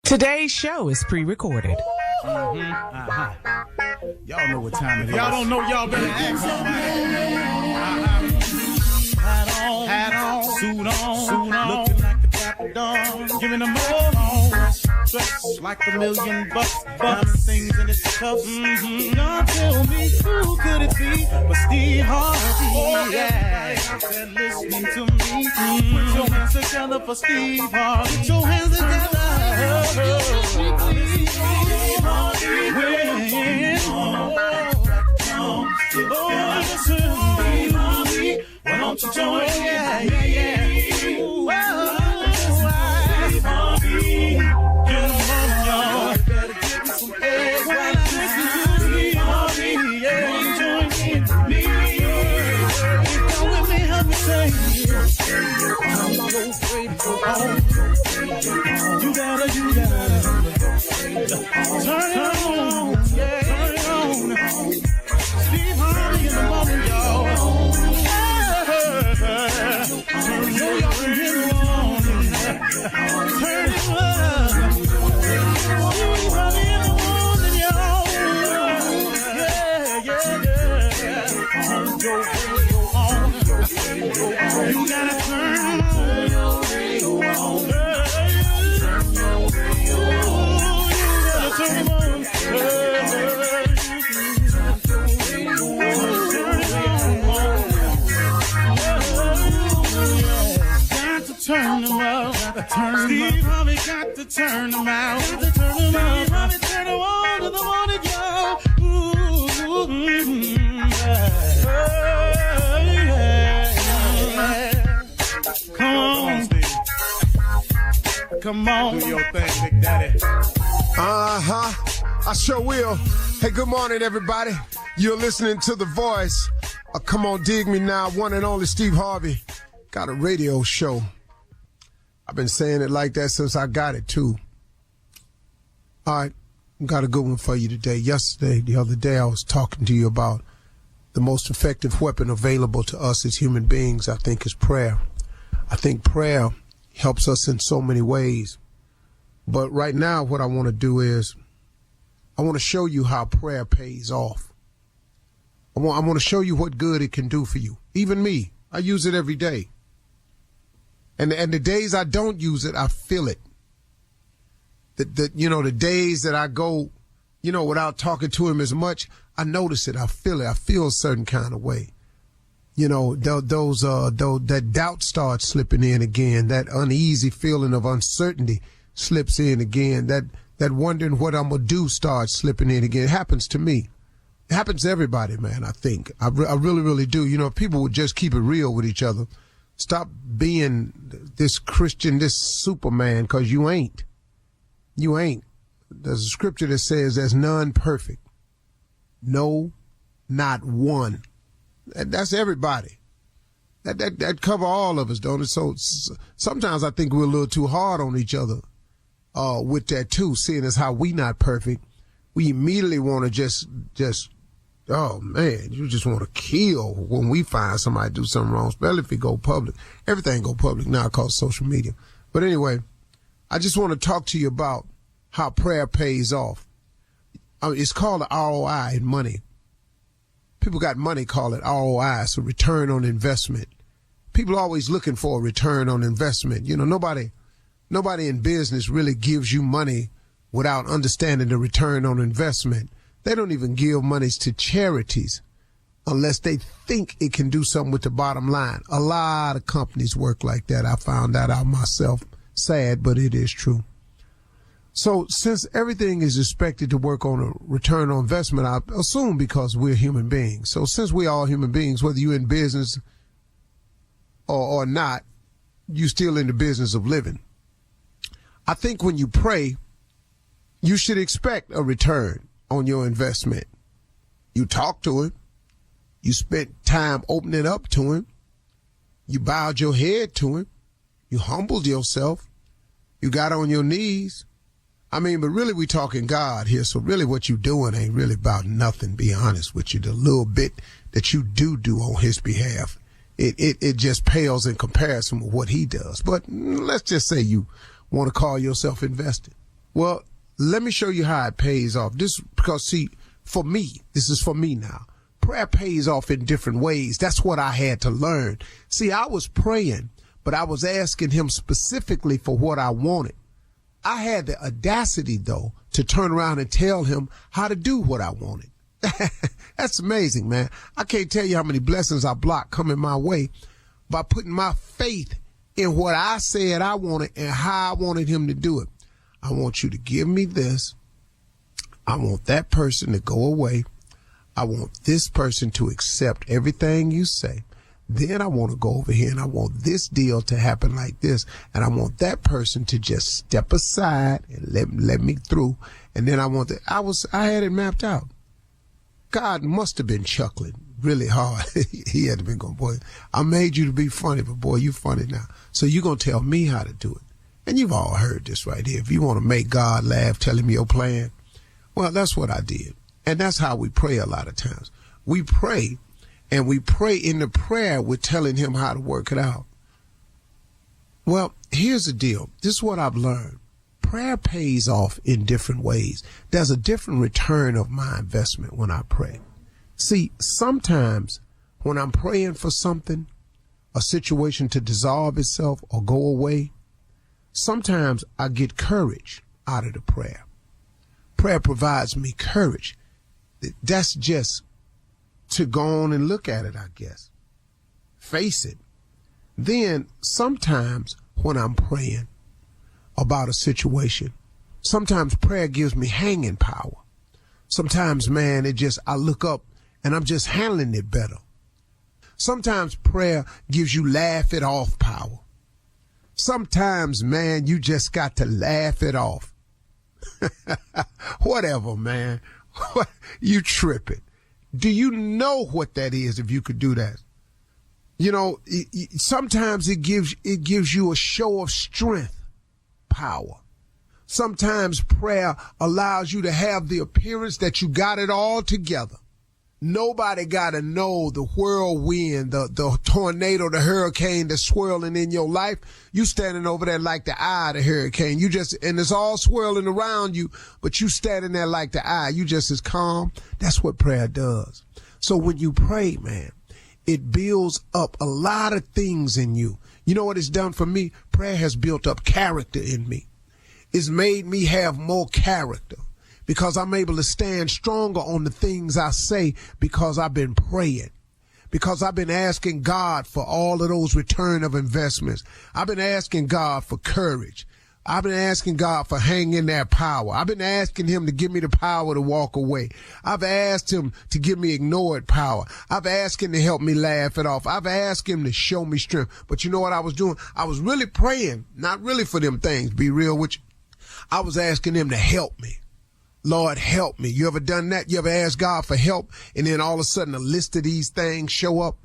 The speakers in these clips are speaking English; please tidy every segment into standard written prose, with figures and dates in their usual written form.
Today's show is pre-recorded. Y'all know what time it is. Y'all don't know, y'all better ask somebody. Hat on, suit on, looking like a dapper dog, giving them all dressed like $1 million bucks, things in its cuffs. Now tell me, who could it be but Steve Harvey? Oh, yeah. Everybody listening to me. Put your hands together for Steve Harvey. Put your hands together. Steve Harvey. Why don't you join? Yeah. Steve Harvey. Get on, y'all. Better give me some eggs. When I listen to Steve Harvey, yeah, join in with me. Come with me, help me say, I'm so grateful. You gotta turn it on, yeah, turn it on. Steve Harvey in the morning, y'all. Turn it on. Turn it on. Steve Harvey in the morning, y'all. Yeah. Turn your radio on. You gotta turn your radio on. Turn it on. Turn them out. Steve Harvey got to turn them out. Steve Harvey turn them on to the morning, y'all. Come on, Steve. Come on. Do your thing, Big Daddy. I sure will. Hey, good morning, everybody. You're listening to The Voice. Come on, dig me now. One and only Steve Harvey got a radio show. I've been saying it like that since I got it, too. All right, got a good one for you today. The other day, I was talking to you about the most effective weapon available to us as human beings, I think, is prayer. I think prayer helps us in so many ways. But right now, what I want to do is I want to show you how prayer pays off. I want to show you what good it can do for you. Even me, I use it every day. And the days I don't use it, I feel it. The days that I go, without talking to him as much, I notice it. I feel it. I feel a certain kind of way. That doubt starts slipping in again. That uneasy feeling of uncertainty slips in again. That wondering what I'm going to do starts slipping in again. It happens to me. It happens to everybody, man, I think. I really, really do. If people would just keep it real with each other. Stop being this Christian, this Superman, because you ain't. You ain't. There's a scripture that says there's none perfect. No, not one. That's everybody. That cover all of us, don't it? So sometimes I think we're a little too hard on each other with that too, seeing as how we not perfect. We immediately want to just oh, man, you just want to kill when we find somebody do something wrong, especially if it go public. Everything go public now called social media. But anyway, I just want to talk to you about how prayer pays off. It's called the ROI in money. People got money, call it ROI, so return on investment. People are always looking for a return on investment. Nobody in business really gives you money without understanding the return on investment. They don't even give monies to charities unless they think it can do something with the bottom line. A lot of companies work like that. I found that out myself. Sad, but it is true. So since everything is expected to work on a return on investment, I assume because we're human beings. So since we're all human beings, whether you're in business or not, you're still in the business of living. I think when you pray, you should expect a return on your investment. You talk to him. You spent time opening up to him. You bowed your head to him. You humbled yourself. You got on your knees. But really we talking God here. So really what you doing ain't really about nothing, be honest with you. The little bit that you do on his behalf, it just pales in comparison with what he does. But let's just say you want to call yourself invested. Well, let me show you how it pays off. This, because see, for me, this is for me now. Prayer pays off in different ways. That's what I had to learn. See, I was praying, but I was asking him specifically for what I wanted. I had the audacity, though, to turn around and tell him how to do what I wanted. That's amazing, man. I can't tell you how many blessings I blocked coming my way by putting my faith in what I said I wanted and how I wanted him to do it. I want you to give me this. I want that person to go away. I want this person to accept everything you say. Then I want to go over here and I want this deal to happen like this. And I want that person to just step aside and let me through. And then I want that. I had it mapped out. God must have been chuckling really hard. He had to be going, boy, I made you to be funny, but boy, you funny now. So you're going to tell me how to do it. And you've all heard this right here. If you want to make God laugh, tell him your plan. Well, that's what I did. And that's how we pray a lot of times. We pray. And we pray in the prayer, we're telling him how to work it out. Well, here's the deal. This is what I've learned. Prayer pays off in different ways. There's a different return of my investment when I pray. See, sometimes when I'm praying for something, a situation to dissolve itself or go away, sometimes I get courage out of the prayer. Prayer provides me courage. That's just to go on and look at it, I guess. Face it. Then sometimes when I'm praying about a situation, sometimes prayer gives me hanging power. Sometimes, man, I look up and I'm just handling it better. Sometimes prayer gives you laugh it off power. Sometimes, man, you just got to laugh it off. Whatever, man. You tripping. Do you know what that is if you could do that? You know, sometimes it gives you a show of strength, power. Sometimes prayer allows you to have the appearance that you got it all together. Nobody got to know the whirlwind, the tornado, the hurricane that's swirling in your life. You standing over there like the eye of the hurricane. And it's all swirling around you, but you standing there like the eye. You just as calm. That's what prayer does. So when you pray, man, it builds up a lot of things in you. You know what it's done for me? Prayer has built up character in me. It's made me have more character, because I'm able to stand stronger on the things I say because I've been praying, because I've been asking God for all of those return of investments. I've been asking God for courage. I've been asking God for hanging in there power. I've been asking him to give me the power to walk away. I've asked him to give me ignored power. I've asked him to help me laugh it off. I've asked him to show me strength. But you know what I was doing? I was really praying, not really for them things, be real with you. I was asking him to help me. Lord, help me. You ever done that? You ever asked God for help and then all of a sudden a list of these things show up?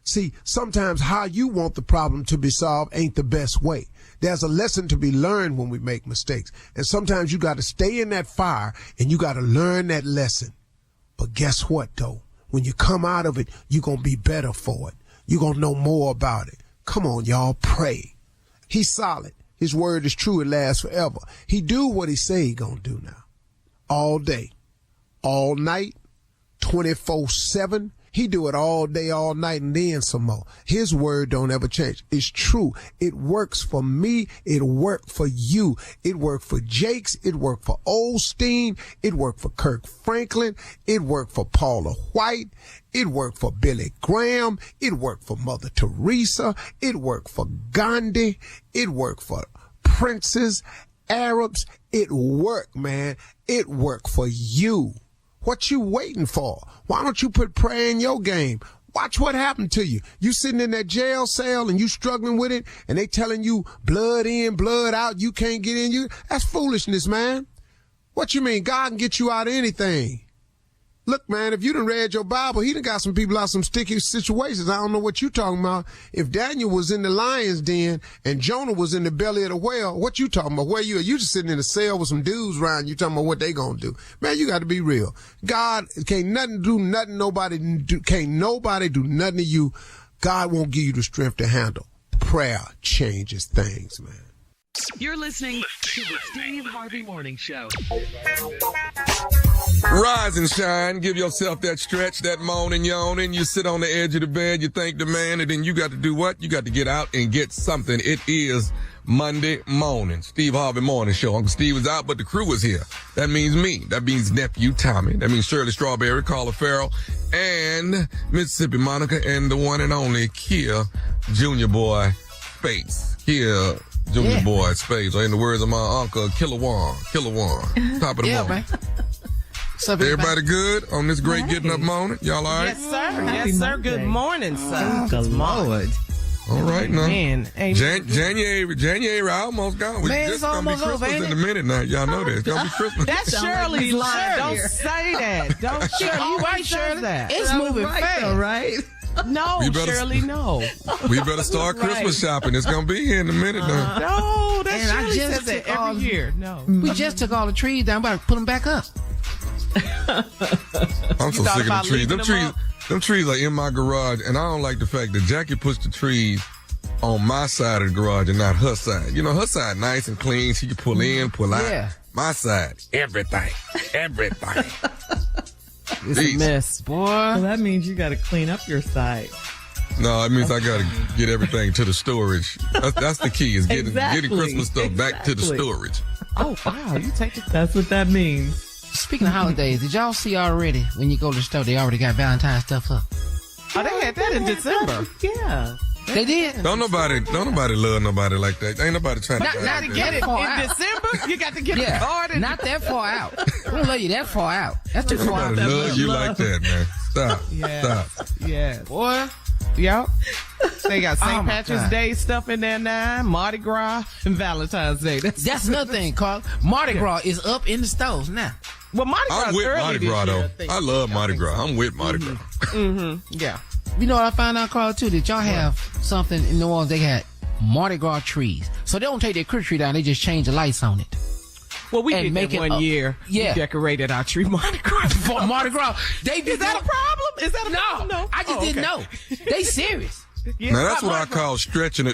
See, sometimes how you want the problem to be solved ain't the best way. There's a lesson to be learned when we make mistakes. And sometimes you got to stay in that fire and you got to learn that lesson. But guess what, though? When you come out of it, you're going to be better for it. You're going to know more about it. Come on, y'all, pray. He's solid. His word is true. It lasts forever. He do what he say he going to do now. All day, all night, 24/7. He do it all day, all night, and then some more. His word don't ever change. It's true. It works for me. It worked for you. It worked for Jakes. It worked for Osteen. It worked for Kirk Franklin. It worked for Paula White. It worked for Billy Graham. It worked for Mother Teresa. It worked for Gandhi. It worked for princes, Arabs. It worked, man. It worked for you. What you waiting for? Why don't you put prayer in your game? Watch what happened to you. You sitting in that jail cell and you struggling with it and they telling you blood in, blood out, you can't get in. That's foolishness, man. What you mean? God can get you out of anything. Look, man, if you done read your Bible, he done got some people out some sticky situations. I don't know what you talking about. If Daniel was in the lion's den and Jonah was in the belly of the whale, what you talking about? Where you just sitting in a cell with some dudes around you talking about what they gonna do. Man, you got to be real. God can't nothing do nothing. Can't nobody do nothing to you. God won't give you the strength to handle. Prayer changes things, man. You're listening to the Steve Harvey Morning Show. Rise and shine. Give yourself that stretch, that moan and yawn, and you sit on the edge of the bed, you think the man, and then you got to do what? You got to get out and get something. It is Monday morning. Steve Harvey Morning Show. Uncle Steve is out, but the crew is here. That means me. That means nephew Tommy. That means Shirley Strawberry, Carla Farrell, and Mississippi Monica, and the one and only Kia Junior Boy Space. Kia Junior Boy Space, or in the words of my uncle, Killer One. Top of the morning. Man. Everybody good on this great getting up morning? Y'all all right? Yes, sir. Yes, sir. Good morning, sir. Good Lord. All right, now. Amen. January almost gone. Man, It's gonna be Christmas in a minute now. Y'all know that. It's gonna be Christmas. That's Shirley's line. Don't say that. Don't Shirley. You right, Shirley? It's moving fast. Though, right? No, Shirley, no. We better start Christmas shopping. It's gonna be here in a minute now. No, that's Shirley says that every year. No. We just took all the trees down. About to put them back up. I'm so sick of the trees. Them trees are in my garage, and I don't like the fact that Jackie puts the trees on my side of the garage and not her side. You know, her side nice and clean. She can pull in, pull out. Yeah. My side, everything. It's a mess, boy. Well, that means you got to clean up your side. No, it means I got to get everything to the storage. That's the key, is getting Christmas stuff back to the storage. Oh, wow. You take it. That's what that means. Speaking of holidays, did y'all see already when you go to the store, they already got Valentine's stuff up? Oh, they had that in December. Yeah. They did? Don't nobody love nobody like that. Ain't nobody trying to get it in December. You got to get it started. Not that far out. We don't love you that far out. That's too far out. Nobody love you like that, man. Stop. Yeah. Boy. Yep. They got St. Patrick's Day stuff in there now, Mardi Gras, and Valentine's Day. That's another thing, Carl. Mardi Gras is up in the stores now. Well, Mardi Gras I'm with early Mardi Gras, though. I love Mardi Gras. I'm with Mardi Gras. Yeah. You know what I found out, Carl, too? That y'all have something in New Orleans. They had Mardi Gras trees. So they don't take their Christmas tree down. They just change the lights on it. Well, we did that one year. Yeah. We decorated our tree Mardi Gras. For Mardi Gras. Is that a problem? Is that a problem? No. I just didn't know. They serious. Yeah, now that's what I call stretching a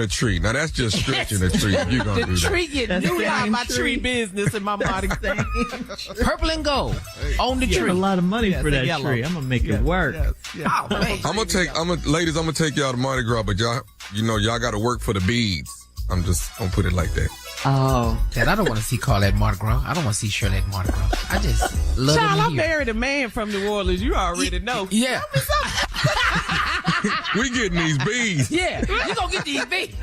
tree. Now that's just stretching a tree. If you're gonna do that. Tree get new out my tree business and my Mardi Gras. Purple and gold on the tree. A lot of money for that tree. I'm gonna make it work. Oh, man. Ladies, I'm gonna take y'all to Mardi Gras, but y'all got to work for the beads. I'm just gonna put it like that. Oh, Dad, I don't want to see Carl at Mardi Gras. I don't want to see Shirley at Mardi Gras. I just love Child, I here. married a man from New Orleans. You already know. Yeah. We getting these beads. Yeah, you gonna get these beads.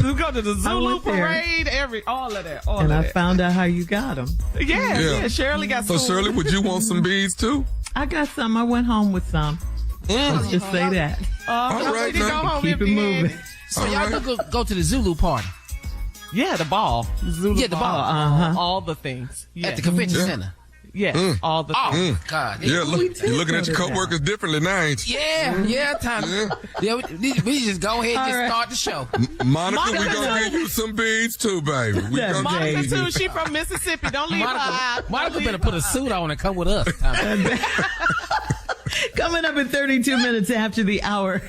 We go to the Zulu parade, all of that. I found out how you got them. Yeah. Shirley got some. So Shirley, would you want some beads too? I got some. I went home with some. Let's just say that. All right, now. Keep it moving. So y'all go to the Zulu party. Yeah, the ball. Zulu the ball. All the things. Yeah. At the convention center. Yes, all the things. Oh, God. Yeah, you're looking at your coworkers differently now, ain't you? Yeah, Tommy. Yeah, we just go ahead and start the show. Monica, we gonna give you some beads too, baby. Monica too, she from Mississippi. Don't leave her out. Monica better put a suit on and come with us, Tommy. Coming up in 32 minutes after the hour,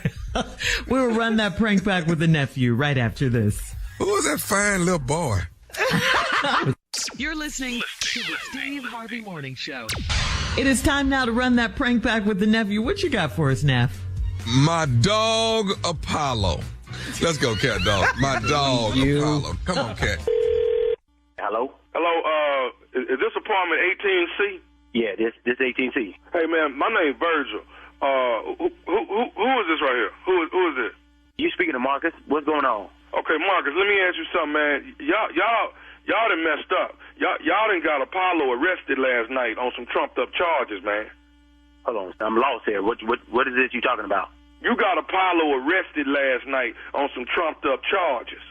we will run that prank back with the nephew right after this. Who is that fine little boy? You're listening to the Steve Harvey Morning Show. It is time now to run that prank back with the nephew. What you got for us, Neff? My dog, Apollo. Let's go, cat dog. My dog, Apollo. Come on, cat. Hello? Hello, is this apartment 18C? Yeah, this 18C. Hey, man, my name's Virgil. Who is this right here? Who is this? You speaking to Marcus? What's going on? Okay, Marcus, let me ask you something, man. Y'all done messed up. Y'all done got Apollo arrested last night on some trumped-up charges, man. Hold on, I'm lost here. What is this you talking about? You got Apollo arrested last night on some trumped-up charges.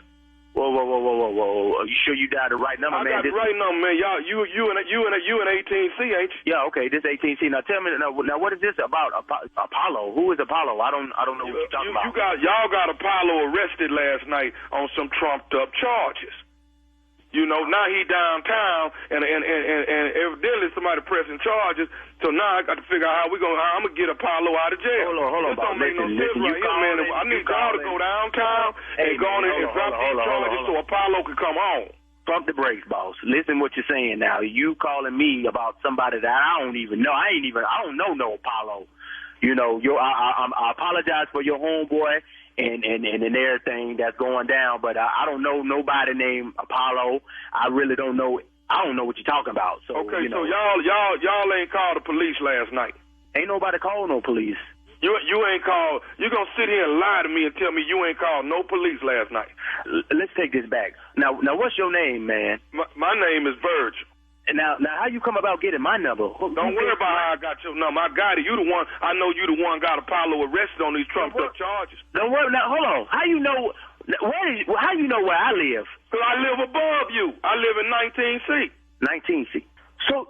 Whoa. Are you sure you dialed the right number, man? I got the right number, man. Y'all, you and 18C, ain't you? Yeah, okay, this 18C. Now tell me, now what is this about Apollo? Who is Apollo? I don't know what you're talking about. Y'all got Apollo arrested last night on some trumped-up charges. You know, now he downtown, and evidently somebody nobody pressing charges. So now I got to figure out how I'm gonna get Apollo out of jail. Hold on, this don't make no sense right here, man. I need y'all to go downtown and go on and drop these charges so Apollo can come home. Pump the brakes, boss. Listen what you're saying now. You calling me about somebody that I don't even know. I don't know no Apollo. You know, I apologize for your homeboy and everything that's going down, but I don't know nobody named Apollo. I really don't know. I don't know what you're talking about. So, okay, you know, so y'all ain't called the police last night. Ain't nobody called no police. You ain't called. You gonna sit here and lie to me and tell me you ain't called no police last night? Let's take this back. Now, what's your name, man? My name is Virgil. And now, how you come about getting my number? Don't worry about how I got your number. I got it. You the one. I know you the one got Apollo arrested on these trumped up charges. Don't worry. Now, hold on. How you know? How you know where I live? Cause I live above you. I live in 19C. 19C. So,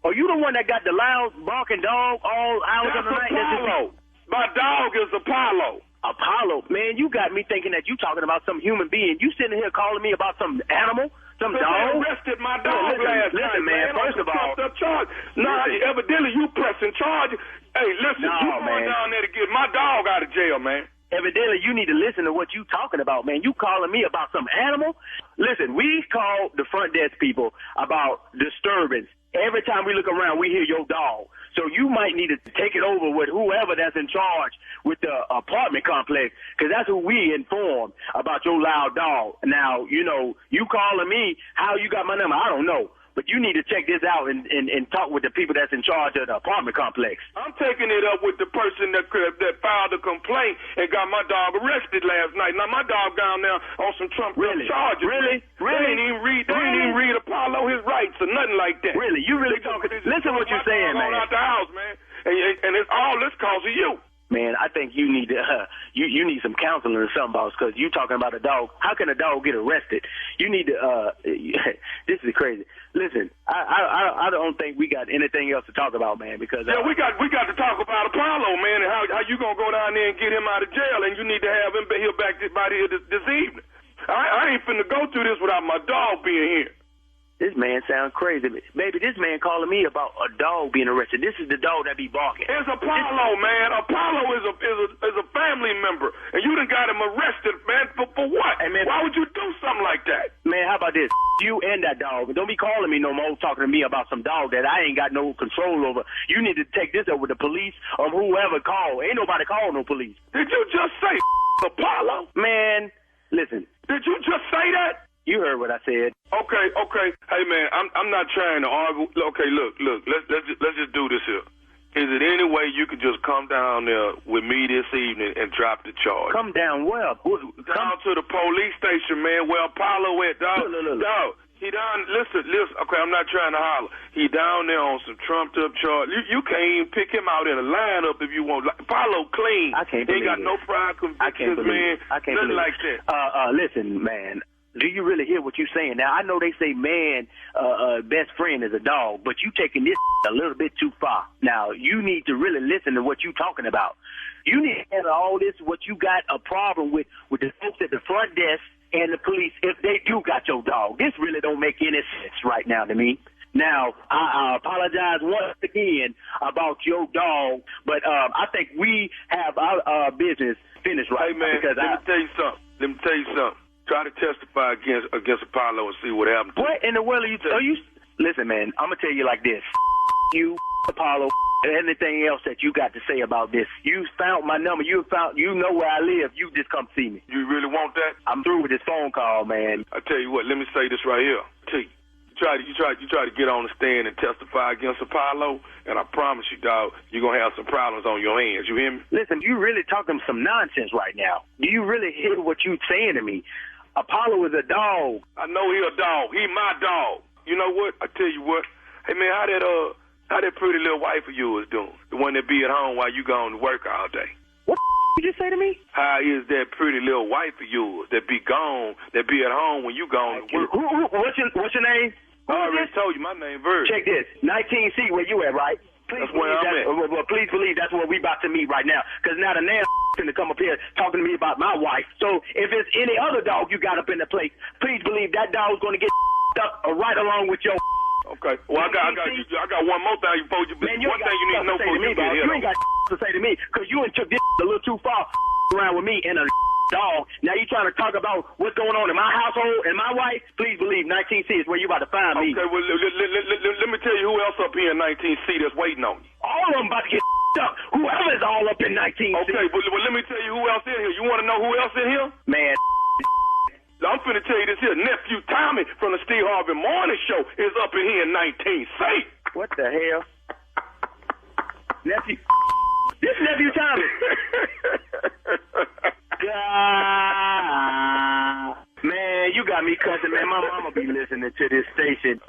are you the one that got the loud barking dog all hours of the night? Apollo. My dog is Apollo. Apollo, man, you got me thinking that you talking about some human being. You sitting here calling me about some animal, some dog. They arrested my dog last night, man. First of all, evidently you pressing charges. Hey, listen, you going down there to get my dog out of jail, man. Evidently, you need to listen to what you talking about, man. You calling me about some animal? Listen, we called the front desk people about disturbance. Every time we look around, we hear your dog. So you might need to take it over with whoever that's in charge with the apartment complex, because that's who we informed about your loud dog. Now, you know, you calling me, how you got my number, I don't know. But you need to check this out and talk with the people that's in charge of the apartment complex. I'm taking it up with the person that filed a complaint and got my dog arrested last night. Now, my dog down there on some Trump charges. Really? They ain't even read Apollo his rights or nothing like that. Really? You really talking? Listen what you're saying, man. Out the house, man. And it's all this cause of you. Man, I think you need to you need some counseling or something, boss, because you talking about a dog. How can a dog get arrested? You need to this is crazy. Listen, I don't think we got anything else to talk about, man, because we got to talk about Apollo, man, and how you gonna go down there and get him out of jail, and you need to have him here back by here this evening. I ain't finna go through this without my dog being here. This man sounds crazy. Baby, this man calling me about a dog being arrested. This is the dog that be barking. It's Apollo, man. Apollo is a family member, and you done got him arrested, man, for what? Hey, man, why would you do something like that? Man, how about this? You and that dog. Don't be calling me no more talking to me about some dog that I ain't got no control over. You need to take this up with the police or whoever called. Ain't nobody called no police. Did you just say Apollo? Man, listen. Did you just say that? You heard what I said. Okay. Hey, man, I'm not trying to argue. Okay, look. Let's just do this here. Is it any way you could just come down there with me this evening and drop the charge? Come down where? Down to the police station, man, where Apollo went. Dog, he down. Listen. Okay, I'm not trying to holler. He down there on some trumped up charge. You can't even pick him out in a lineup if you want. Apollo clean. I can't believe He ain't got no prior convictions, man. I can't Nothing believe like that. Listen, man. Do you really hear what you're saying? Now, I know they say man, best friend is a dog, but you taking this a little bit too far. Now, you need to really listen to what you're talking about. You need to handle all this, what you got a problem with the folks at the front desk and the police, if they do got your dog. This really don't make any sense right now to me. Now, I apologize once again about your dog, but I think we have our business finished right now. Hey, man, let me tell you something. Try to testify against Apollo and see what happens. What in the world are you? Listen, man, I'm gonna tell you like this: you, Apollo, and anything else that you got to say about this. You found my number. You know where I live. You just come see me. You really want that? I'm through with this phone call, man. I tell you what. Let me say this right here. You try to get on the stand and testify against Apollo, and I promise you, dog, you're gonna have some problems on your hands. You hear me? Listen, you really talking some nonsense right now. Do you really hear what you saying to me? Apollo is a dog. I know he a dog. He my dog. You know what? I tell you what. Hey, man, how that pretty little wife of yours doing? The one that be at home while you gone to work all day. What you just say to me? How is that pretty little wife of yours that be gone, that be at home when you gone to work? What's your name? I already told you my name, Virgil. Check this. 19C, where you at, right? That's where I'm at. Well, please believe that's where we about to meet right now. Because now the man finna come up here talking to me about my wife. So if it's any other dog you got up in the place, please believe that dog's going to get up right along with your. Okay. Well, I got one more thing before you. Man, One thing you need to know before you get here. You ain't got to say to me because you took this a little too far around with me and a dog. Now you trying to talk about what's going on in my household and my wife? Please believe 19C is where you about to find me. Okay, well, let me tell you who else up here in 19C that's waiting on you. All of them about to get up. Whoever's all up in 19C. Okay, well, let me tell you who else in here. You want to know who else in here? Man, I'm finna tell you this here. Nephew Tommy from the Steve Harvey Morning Show is up in here in 19C. what the hell? Nephew. This nephew Tommy. Man, you got me cussing, man. My mama be listening to this station.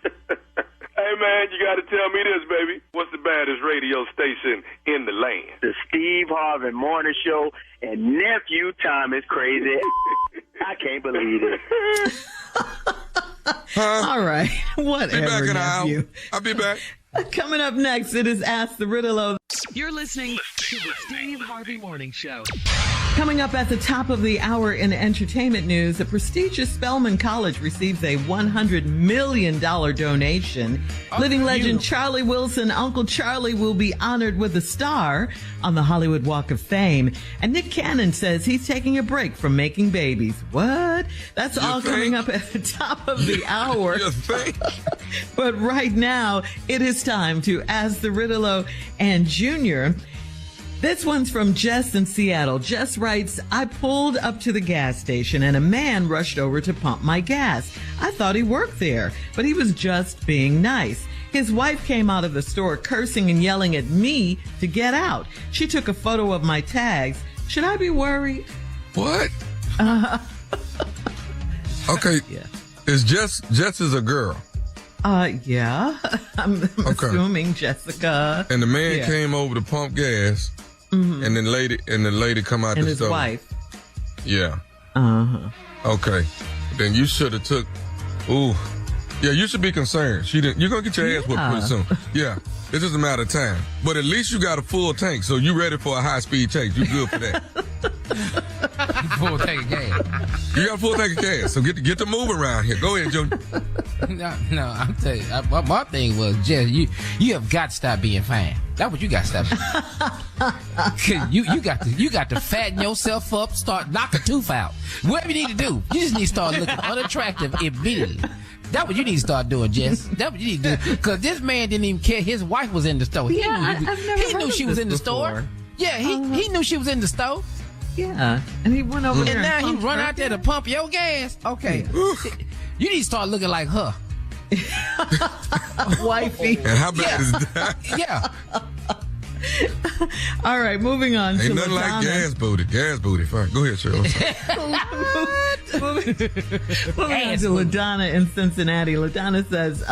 Hey, man, you got to tell me this, baby. What's the baddest radio station in the land? The Steve Harvey Morning Show and Nephew Thomas Crazy. I can't believe it. All right. Whatever, Be back in an nephew. hour. I'll be back. Coming up next, it is Ask the RTLO. You're listening to the Steve Harvey Morning Show. Coming up at the top of the hour in entertainment news, a prestigious Spelman College receives a $100 million donation. Living legend Charlie Wilson, Uncle Charlie, will be honored with a star on the Hollywood Walk of Fame. And Nick Cannon says he's taking a break from making babies. What? That's all coming up at the top of the hour. You think? But right now, it is time to Ask the RTLO and Junior. This one's from Jess in Seattle. Jess writes, I pulled up to the gas station and a man rushed over to pump my gas. I thought he worked there, but he was just being nice. His wife came out of the store cursing and yelling at me to get out. She took a photo of my tags. Should I be worried? What? Okay. Yeah. Is Jess is a girl. Yeah. I'm assuming Jessica. And the man came over to pump gas. Mm-hmm. And the lady come out and the his store. wife. Yeah. Okay. Then you should have took. Ooh. Yeah, you should be concerned. You're gonna get your ass whipped pretty soon. Yeah. It's just a matter of time. But at least you got a full tank, so you ready for a high-speed chase. You good for that. Full tank of gas. You got a full tank of gas, so get to moving around here. Go ahead, Junior. No, I'm telling you, my thing was, Jess, you have got to stop being fine. That's what you got to stop doing. you got to fatten yourself up, start knock a tooth out. Whatever you need to do, you just need to start looking unattractive immediately. That's what you need to start doing, Jess. That's what you need to do. Because this man didn't even care. His wife was in the store. He knew she was in the store. Yeah, he knew she was in the store. Yeah, and he went over there. And now he run out there to pump your gas. Okay. You need to start looking like her. Wifey. And how bad is that? Yeah. All right, moving on Ain't to nothing LaDonna. like gas booty. Gas booty. Fine. Go ahead, Cheryl. Moving on to LaDonna in Cincinnati. LaDonna says,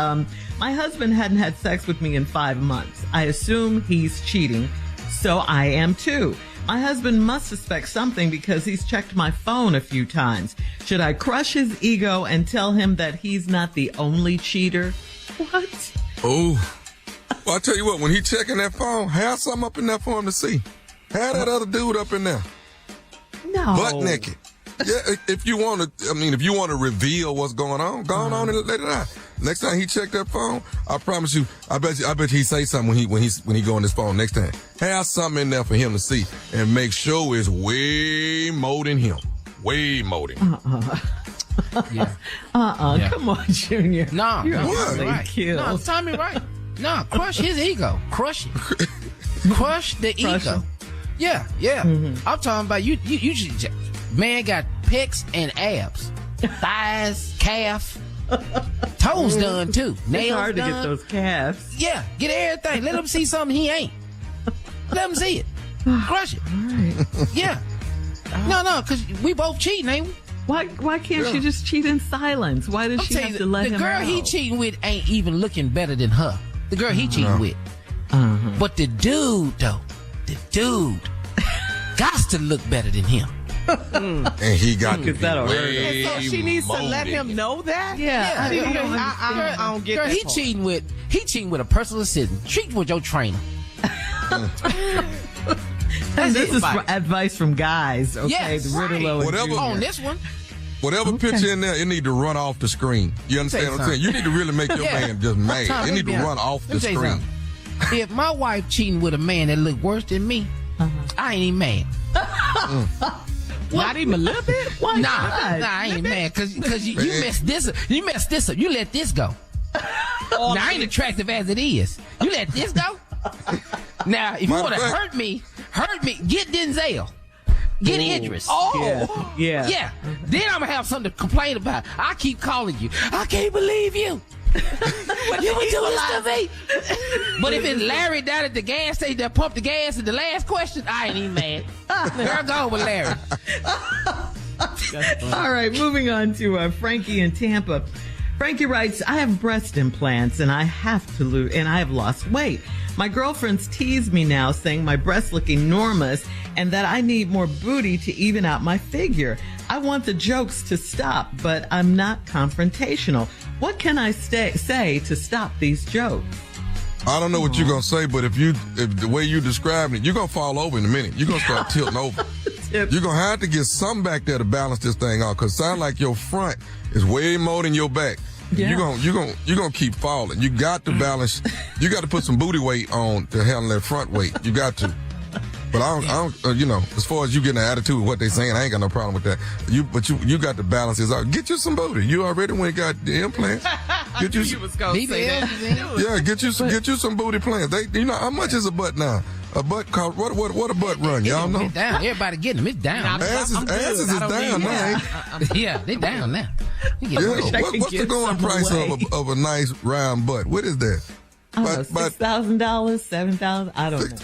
my husband hadn't had sex with me in 5 months. I assume he's cheating, so I am too. My husband must suspect something because he's checked my phone a few times. Should I crush his ego and tell him that he's not the only cheater? What? Oh. Well, I tell you what, when he checking that phone, have something up in there for him to see. Have that other dude up in there. No. Butt naked. Yeah, if you want to reveal what's going on, go on and let it out. Next time he check that phone, I promise you, I bet he say something when he go on his phone next time. Have something in there for him to see and make sure it's way more than him. Way more than him. Yeah. Come on, Junior. No, You're right. Killed. No, Tommy, right. No, crush his ego. Crush it. Crush the ego. Yeah. Mm-hmm. I'm talking about you should, man got pecs and abs. Thighs, calf, toes done too. Nails it's hard done. to get those calves. Yeah, get everything. Let him see something he ain't. Let him see it. Crush it. All right. Yeah. No, because we both cheating, ain't we? Why can't she just cheat in silence? Why does she have to let him The girl know? he cheating with ain't even looking better than her. The girl he cheating with. But the dude, though, got to look better than him. And he got to be that'll hurt way So she needs to let more him than know that? Yeah. I don't get Girl, that he part. cheating with a personal assistant. Cheating with your trainer. And this is advice from guys, okay? Yes, the RTLO and Whatever. Junior. On this one. Whatever picture in there, it need to run off the screen. You understand what I'm saying? You need to really make your man just mad. It need to run off the screen. If my wife cheating with a man that look worse than me, I ain't even mad. Not even a little bit? Why nah, I ain't mad because you messed this up. You messed this up. You let this go. Now, I ain't attractive as it is. You let this go. Now, if you want to hurt me, get Denzel. Get Idris. Oh. Yeah. Then I'm going to have something to complain about. I keep calling you. I can't believe you. You would do this to me. But if it's Larry down at the gas station that pumped the gas in the last question, I ain't even mad. Girl, go with Larry. All right, moving on to Frankie in Tampa. Frankie writes, I have breast implants and I have to lose, and I have lost weight. My girlfriends tease me now saying my breasts look enormous and that I need more booty to even out my figure. I want the jokes to stop, but I'm not confrontational. What can I say to stop these jokes? I don't know what you're going to say, but if the way you described it, you're going to fall over in a minute. You're going to start tilting over. You're going to have to get something back there to balance this thing out, because it sounds like your front is way more than your back. Yeah. You're gonna keep falling. You got to balance. You got to put some booty weight on to handle that front weight. You got to. But I don't you know, as far as you getting an attitude with what they saying, I ain't got no problem with that. You got to balance this out. Get you some booty. You already went and got the implants. Get you some. Yeah, get you some booty plants. You know how much is a butt now? A butt cost what a butt run? Y'all know. It's down. Everybody getting them. It's down. Asses is down now. Yeah, they down now. What's the going price of a nice round butt? What is that? $6,000, $7,000. I don't know.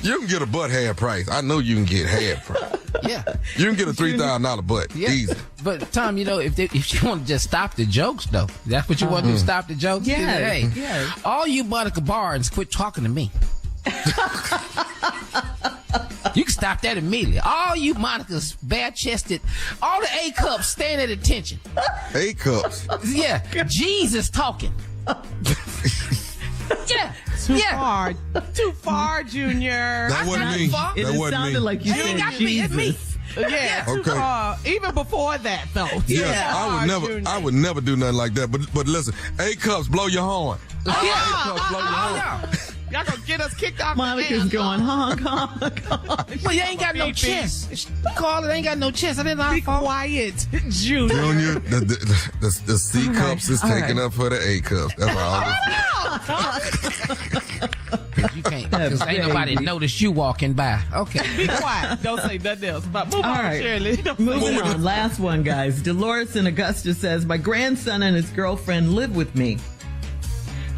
You can get a butt half price. I know you can get half price. Yeah. You can get a $3,000 butt. Yeah. Easy. But Tom, you know, if you want to just stop the jokes, though, that's what you want to do, stop the jokes? Yeah. Hey, all you Monica Barnes, quit talking to me. You can stop that immediately. All you Monica's bare-chested, all the A cups stand at attention. A cups? Yeah. Jesus talking. Yeah. Too far, Junior. That wasn't me. It sounded like you said Jesus. Yeah, too far. Even before that, though. Yeah, I would never do nothing like that. But listen, A cups, blow your horn. A cups, blow your horn. Y'all gonna get us kicked off. Monica's going honk, honk, honk. Well, you ain't got no chest. Call it ain't got no chest. I didn't know. Be quiet, Junior. The C cups is taken up for the A cups. That's all. You can't, because ain't nobody noticed you walking by. Okay. Be quiet. Don't say nothing else. But move on, Shirley. Moving on. Last one, guys. Dolores in Augusta says, my grandson and his girlfriend live with me.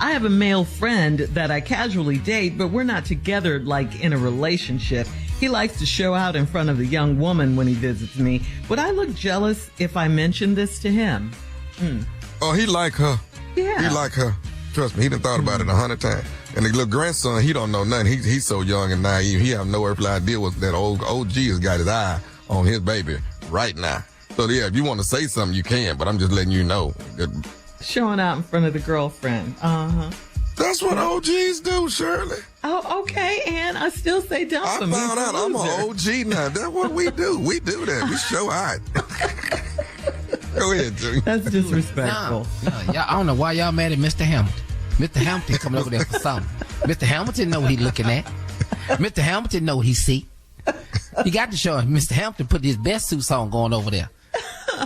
I have a male friend that I casually date, but we're not together like in a relationship. He likes to show out in front of the young woman when he visits me. Would I look jealous if I mentioned this to him? Oh, he like her. Yeah. He like her. Trust me, he done thought about it 100 times. And the little grandson, he don't know nothing. He's so young and naive. He have no earthly idea what that old OG has got his eye on his baby right now. So yeah, if you want to say something, you can, but I'm just letting you know. Showing out in front of the girlfriend. That's what OGs do, Shirley. Oh, okay, and I still say dump him. I found out I'm an OG now. That's what we do. We do that. We show out. Go ahead, Junior. That's disrespectful. No, I don't know why y'all mad at Mr. Hamilton. Mr. Hamilton coming over there for something. Mr. Hamilton know what he looking at. Mr. Hamilton know what he see. You got to show him. Mr. Hamilton put his best suits on going over there.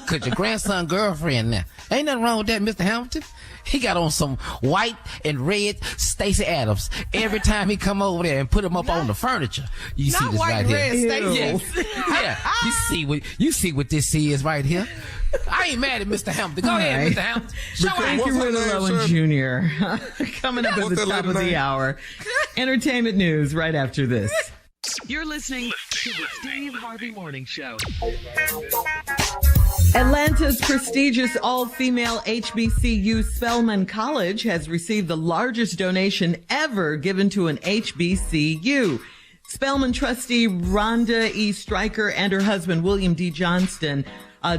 Cause your grandson girlfriend now. Ain't nothing wrong with that, Mr. Hamilton. He got on some white and red Stacey Adams every time he come over there and put him up on the furniture. You see this right here? Yeah. You see what this is right here. I ain't mad at Mr. Hamilton. Go ahead, Mr. Hamilton. Thank you, RTLO and Junior. Coming up at the top of the hour. Entertainment news right after this. You're listening to the Steve Harvey Morning Show. Atlanta's prestigious all-female HBCU Spelman College has received the largest donation ever given to an HBCU. Spelman trustee Rhonda E. Stryker and her husband William D. Johnston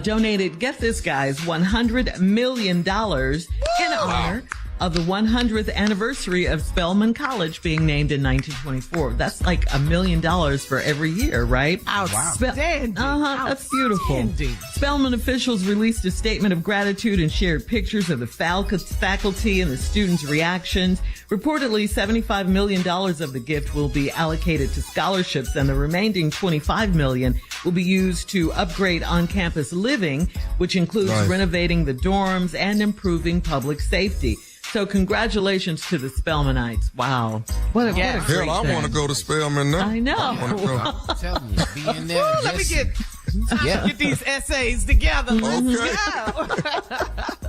donated, get this guys, $100 million in honor of the 100th anniversary of Spelman College being named in 1924. That's like $1 million for every year, right? Outstanding. That's beautiful. Spelman officials released a statement of gratitude and shared pictures of the faculty and the students' reactions. Reportedly, $75 million of the gift will be allocated to scholarships, and the remaining $25 million will be used to upgrade on-campus living, which includes renovating the dorms and improving public safety. So congratulations to the Spelmanites. Wow. What a great Hell, I want to go to Spelman now. I know. I'm telling you, be in there. Let me get these essays together. Okay.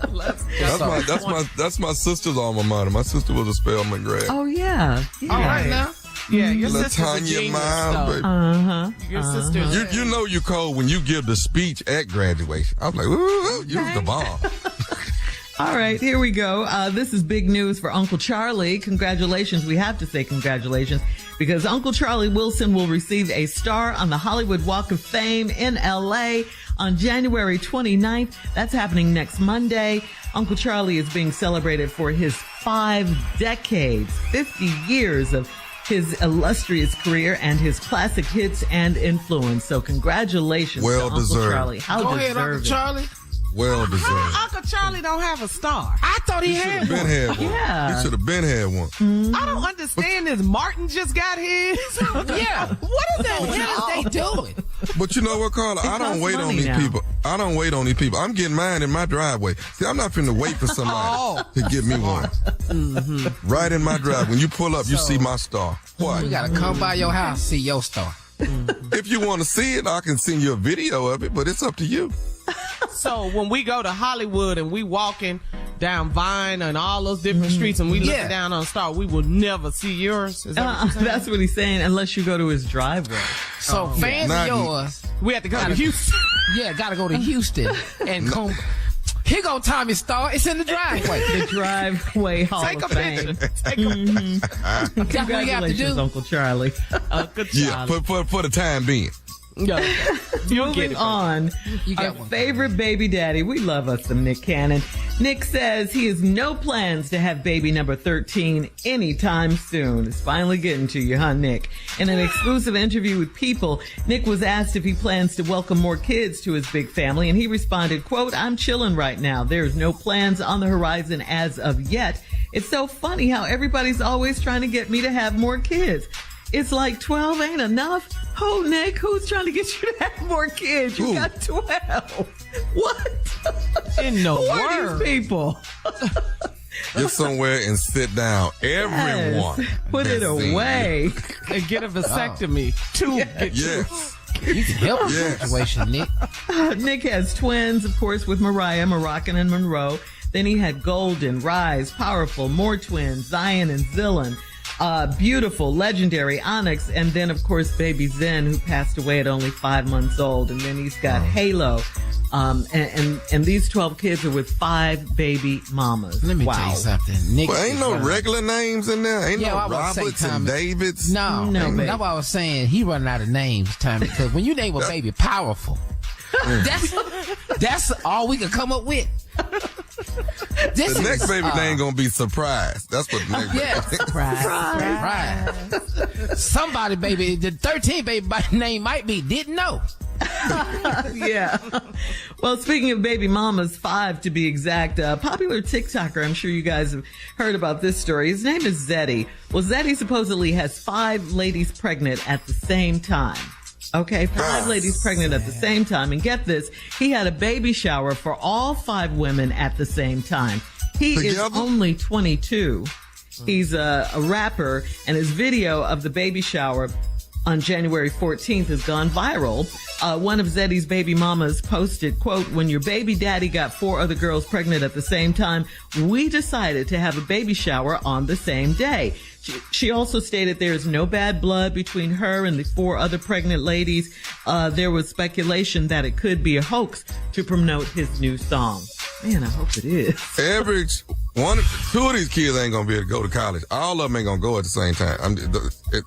Let's go. That's my sister's alma mater. My sister was a Spelman grad. Oh, yeah. All right now. Yeah, your sister's a Latanya genius, Miles, though. baby. Your sister's You know you cold when you give the speech at graduation. I was like, ooh, you was the bomb. All right, here we go. This is big news for Uncle Charlie. Congratulations. We have to say congratulations because Uncle Charlie Wilson will receive a star on the Hollywood Walk of Fame in L.A. on January 29th. That's happening next Monday. Uncle Charlie is being celebrated for his 5 decades, 50 years of his illustrious career and his classic hits and influence. So congratulations to Uncle Charlie. How Go deserved. ahead, Uncle Charlie. Well deserved. Uncle Charlie don't have a star. I thought he had Been one. had one. Yeah. He should have been had one. I don't understand this. Martin just got his. Yeah. What is that? What are they doing? But you know what, Carla? I don't costs wait on money these now. people. I don't wait on these people. I'm getting mine in my driveway. See, I'm not finna wait for somebody to give me one. Right in my driveway. When you pull up, you see my star. What? We gotta come by your house, see your star. If you want to see it, I can send you a video of it, but it's up to you. So when we go to Hollywood and we walking down Vine and all those different streets and we looking down on Star, we will never see yours. Is that what you're saying? That's what he's saying, unless you go to his driveway. So fans of yours, We have to go to Houston. gotta go to Houston and come. Here go Tommy Star. It's in the driveway. The driveway Hall Take a of Fame. picture. Take a picture. That's what we have to Congratulations, do. Uncle Charlie. Uncle Yeah, Charlie. for the time being. Yeah. Moving on, You got our one. favorite baby daddy. We love us some Nick Cannon. Nick says he has no plans to have baby number 13 anytime soon. It's finally getting to you, huh, Nick? In an exclusive interview with People, Nick was asked if he plans to welcome more kids to his big family, and he responded, quote, "I'm chilling right now. There's no plans on the horizon as of yet. It's so funny how everybody's always trying to get me to have more kids. It's like 12 ain't enough. Oh, Nick, who's trying to get you to have more kids? You got 12. What? In the Who are world. these people? Get somewhere and sit down. Everyone. Yes. Put it has seen away. And get a vasectomy. Two. Get two. Yes. You can help the Yes. situation, Nick. Nick has twins, of course, with Mariah, Moroccan, and Monroe. Then he had Golden, Rise, Powerful, more twins, Zion and Zillan. Beautiful, legendary Onyx, and then of course baby Zen, who passed away at only 5 months old, and then he's got Halo, and these 12 kids are with 5 baby mamas. Let me tell you something. Nick Well, ain't is no running- regular names in there. Ain't Yeah, I no was gonna say, Roberts and Tommy. Davids. No, baby. that's what I was saying. He running out of names, Tommy, because when you name a baby Powerful, that's all we could come up with. This The next is, baby name gonna be Surprise. That's what the next yeah, baby. right. Somebody, baby, the 13th baby name might be didn't know. Yeah. Well, speaking of baby mamas, 5 to be exact, popular TikToker, I'm sure you guys have heard about this story. His name is Zeddy. Well, Zeddy supposedly has 5 ladies pregnant at the same time. Okay, 5 ladies pregnant at the same time. And get this, he had a baby shower for all 5 women at the same time. He is Together? only 22. He's a rapper, and his video of the baby shower on January 14th has gone viral. One of Zeddy's baby mamas posted, quote, "When your baby daddy got 4 other girls pregnant at the same time, we decided to have a baby shower on the same day." She also stated there is no bad blood between her and the 4 other pregnant ladies. There was speculation that it could be a hoax to promote his new song. Man, I hope it is. Two of these kids ain't gonna be able to go to college. All of them ain't gonna go at the same time.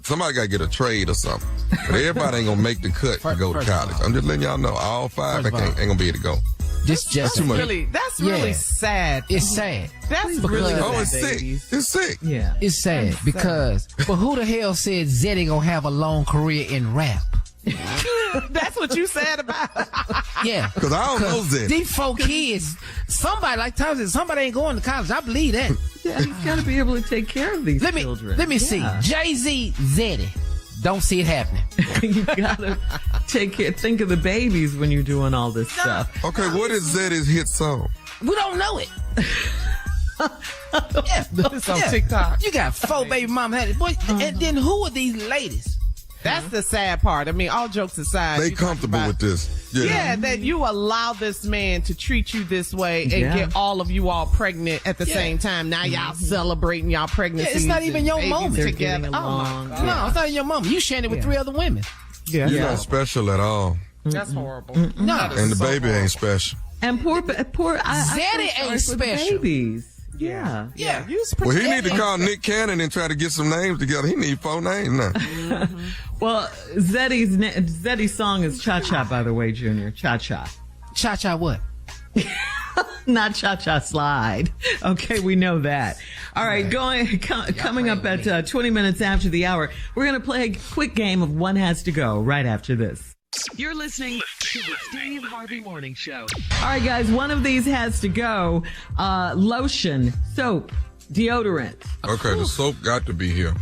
Somebody gotta get a trade or something. But everybody ain't gonna make the cut to go to college. I'm just letting y'all know all 5 ain't gonna be able to go. Just That's too much. That's really sad. It's sad. That's Because- really Oh, it's sad, sick. babies. It's sick. Yeah. It's sad because, but who the hell said Zeddy gonna have a long career in rap? That's what you said about it. Yeah. Because I don't know Zeddy. These 4 kids, somebody like Tom said, somebody ain't going to college. I believe that. Yeah, he's got to be able to take care of these children. Let me see. Yeah. Jay-Z, Zeddy. Don't see it happening. You got to take care. Think of the babies when you're doing all this stuff. Okay, what is Zeddy's hit song? We don't know it. It's on TikTok. You got 4 baby mama had it. Boy, and then who are these ladies? That's the sad part. I mean, all jokes aside. They you talk comfortable about- with this. Yeah, that you allow this man to treat you this way and get all of you all pregnant at the same time. Now y'all celebrating y'all pregnancy. Yeah, it's not even your moment. They're together. getting Oh along. my God. No, it's not your mama. You sharing it with 3 other women. Yeah, You're not special at all. that's horrible. No. And the baby ain't special. And poor, Zeddy ain't special. Babies. Yeah. Yeah. Well, he need to call Nick Cannon and try to get some names together. He need 4 names now. Well, Zeddy's song is Cha Cha, by the way, Junior. Cha Cha. Cha Cha what? Not Cha Cha Slide. Okay, we know that. All right, coming up at 20 minutes after the hour, we're going to play a quick game of One Has to Go right after this. You're listening to the Steve Harvey Morning Show. All right, guys, one of these has to go. Lotion, soap, deodorant. Okay, the soap got to be here.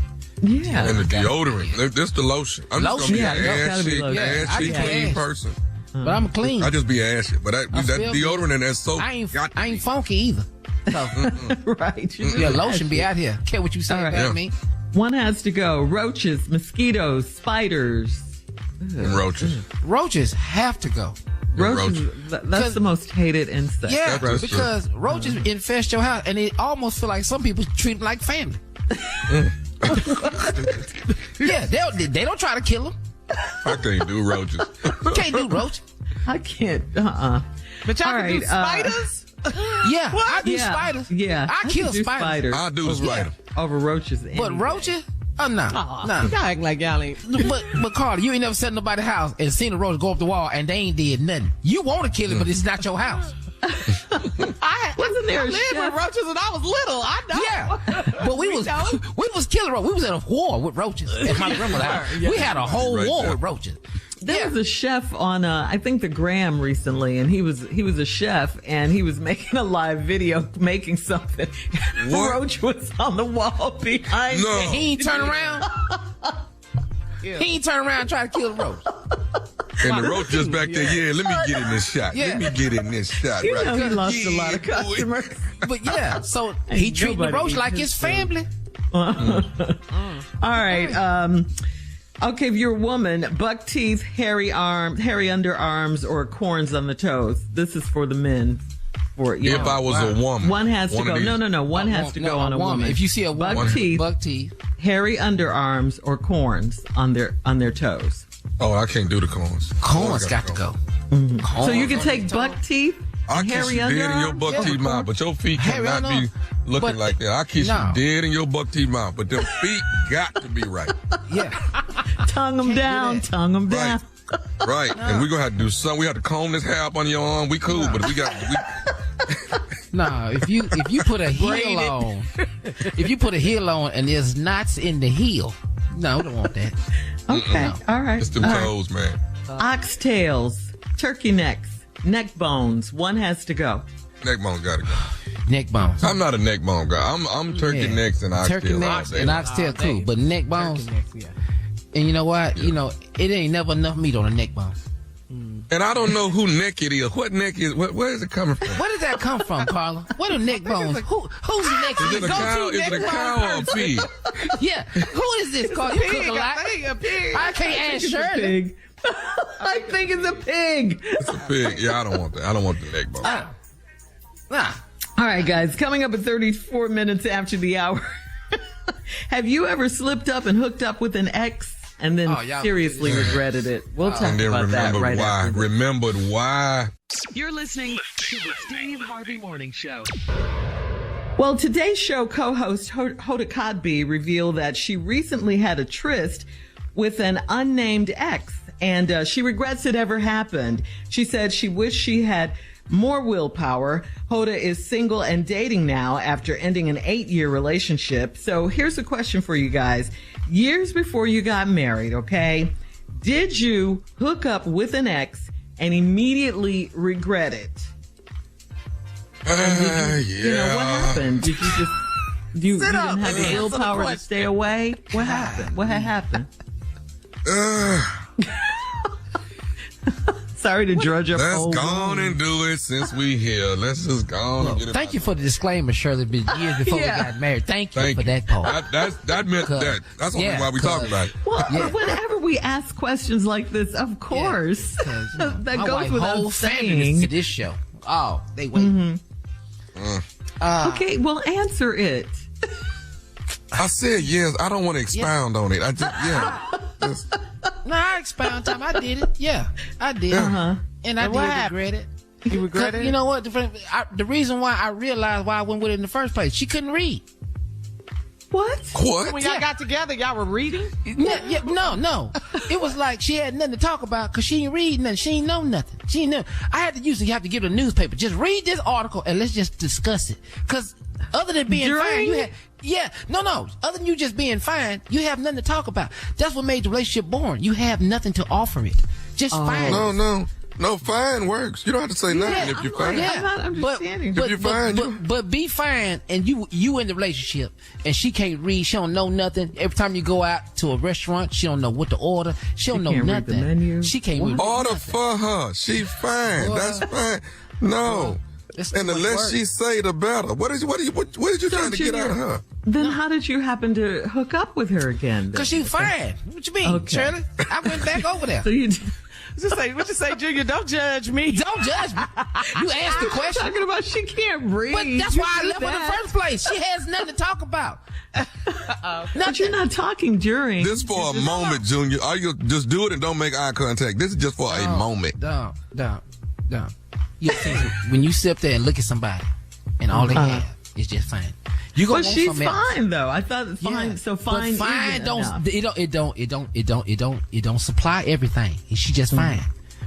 Yeah. And the deodorant. This the lotion. I'm just Lotion, going to be yeah, an gotta be ashy, lotion. ashy, Yeah, I clean ash. person. But I'm clean. I just be ashy. But that feel deodorant and that soap I got to ain't be. funky either. So, Right. yeah, lotion be out here. Care what you say All right. about Yeah. me? One has to go. Roaches, mosquitoes, spiders. And roaches. Roaches have to go. Roaches, that's the most hated insect. Yeah, That's because roaches infest your house, and it almost feel like some people treat them like family. Yeah, they don't try to kill them. I can't do roaches. You can't do roaches. I can't. But y'all All can right, do spiders? Yeah, I do Yeah, spiders. yeah. I kill can do spiders. I do the spider. over roaches. But roaches? Oh, no. Y'all act like y'all ain't. But Carla, you ain't never sat in nobody's house and seen a roach go up the wall and they ain't did nothing. You want to kill it, but it's not your house. Wasn't there I a lived chef? with roaches when I was little. I know. Yeah, but we was killing roaches. We was in a war with roaches at my grandmother's house. We had a whole Right war there. with roaches. There was a chef on, I think the Gram recently, and he was a chef, and he was making a live video making something. The What? roach was on the wall behind No. him. He ain't turn around. He ain't turn around and try to kill the roach. And the roach just back there, yeah, let me get in this shot. Yeah. Let me get in this shot. You right know he there. lost a lot of Yeah, boy. customers. But yeah, so he treating the nobody roach eats like his his food. family. All right. Okay, if you're a woman, buck teeth, hairy underarms, or corns on the toes. This is for the men. If I was a woman. One has to One go. of these- No. One has to go on a woman. If you see a woman, buck teeth, hairy underarms, or corns on their toes. Oh, I can't do the corns. corns got to go. So you can take buck teeth, I and kiss hairy you dead in your underarms. buck teeth mouth, but your feet Hairy cannot be underarms. looking But- like that. I kiss No. you dead in your buck teeth mouth, but them feet got to be right. Yeah. Tongue them down. that. Tongue them down. Right. Right. And we're going to have to do something. We have to comb this hair up on your arm. We cool, but we got... Nah, if you put a heel on, if you put a heel on and there's knots in the heel, no, we don't want that. Okay. All right. It's them All right. toes, man. Oxtails, turkey necks, neck bones. One has to go. Neck bone got to go. Neck bones. I'm not a neck bone guy. I'm turkey necks and oxtails. Turkey all necks day. and oxtail cool, but neck bones. Yeah. And you know what? You know, it ain't never enough meat on a neck bone. And I don't know who neck it is. What neck is? Where is it coming from? Where did that come from, Carla? What are neck bones? Whose neck Is is it a it? cow? Is it a cow or a pig? Yeah. Who is this, Carla? You cook a lot. A pig. I can't ask Shirley. Pig. I think it's a pig. It's a pig. Yeah, I don't want that. I don't want the neck bone. Nah. All right, guys, coming up at 34 minutes after the hour. Have you ever slipped up and hooked up with an ex and then seriously regretted it? We'll talk And then about that remembered right why. after this. Remembered why. You're listening to the Steve Harvey Morning Show. Well, today's show co-host Hoda Kotb revealed that she recently had a tryst with an unnamed ex, and she regrets it ever happened. She said she wished she had more willpower. Hoda is single and dating now after ending an 8-year relationship. So here's a question for you guys. Years before you got married, okay, did you hook up with an ex and immediately regret it? Yeah. You know, what happened? Did you just, you didn't have the willpower to stay away? What happened? What had happened? Sorry to drudge up. Let's go on and do it since we here. Let's just go on and get it. Thank you for the disclaimer, Shirley. Years before we got married. Thank you for that part. That meant that. That's only why we talking about it. Well, whenever we ask questions like this, of course, that goes without saying. To this show. Oh, they wait. Okay, well, answer it. I said yes. I don't want to expound on it. I just No, I expound time. I did it. Yeah, I did. And I did regret it. You regret it? You know what? The reason why I realized why I went with it in the first place, she couldn't read. What? When y'all got together, y'all were reading? No. It was like she had nothing to talk about because she didn't read nothing. She didn't know nothing. She didn't know. I had to usually have to give her a newspaper. Just read this article and let's just discuss it. Because other than being fine, you had... No. Other than you just being fine, you have nothing to talk about. That's what made the relationship boring. You have nothing to offer it. Just fine. No, fine works. You don't have to say nothing if you're fine. I'm not understanding. If you're fine, but be fine, and you in the relationship, and she can't read. She don't know nothing. Every time you go out to a restaurant, she don't know what to order. She don't know can't nothing. Read the menu. She can't read order for her. She fine. That's fine. No. And the less she say, the better. What did you trying to get out of her? Then how did you happen to hook up with her again? Because she's fine. What you mean, Shirley? I went back over there. So you what you say, Junior? Don't judge me. Don't judge me. You asked the question. Talking about she can't read. But that's why I left her in the first place. She has nothing to talk about. But you're not talking during. This for a moment, Junior. Are you just do it and don't make eye contact? This is just for a moment. Don't. You see, when you sit up there and look at somebody, and all they have is just fine. You but she's fine though. I thought it's fine. Yeah. So fine. But fine it don't supply everything. She just fine.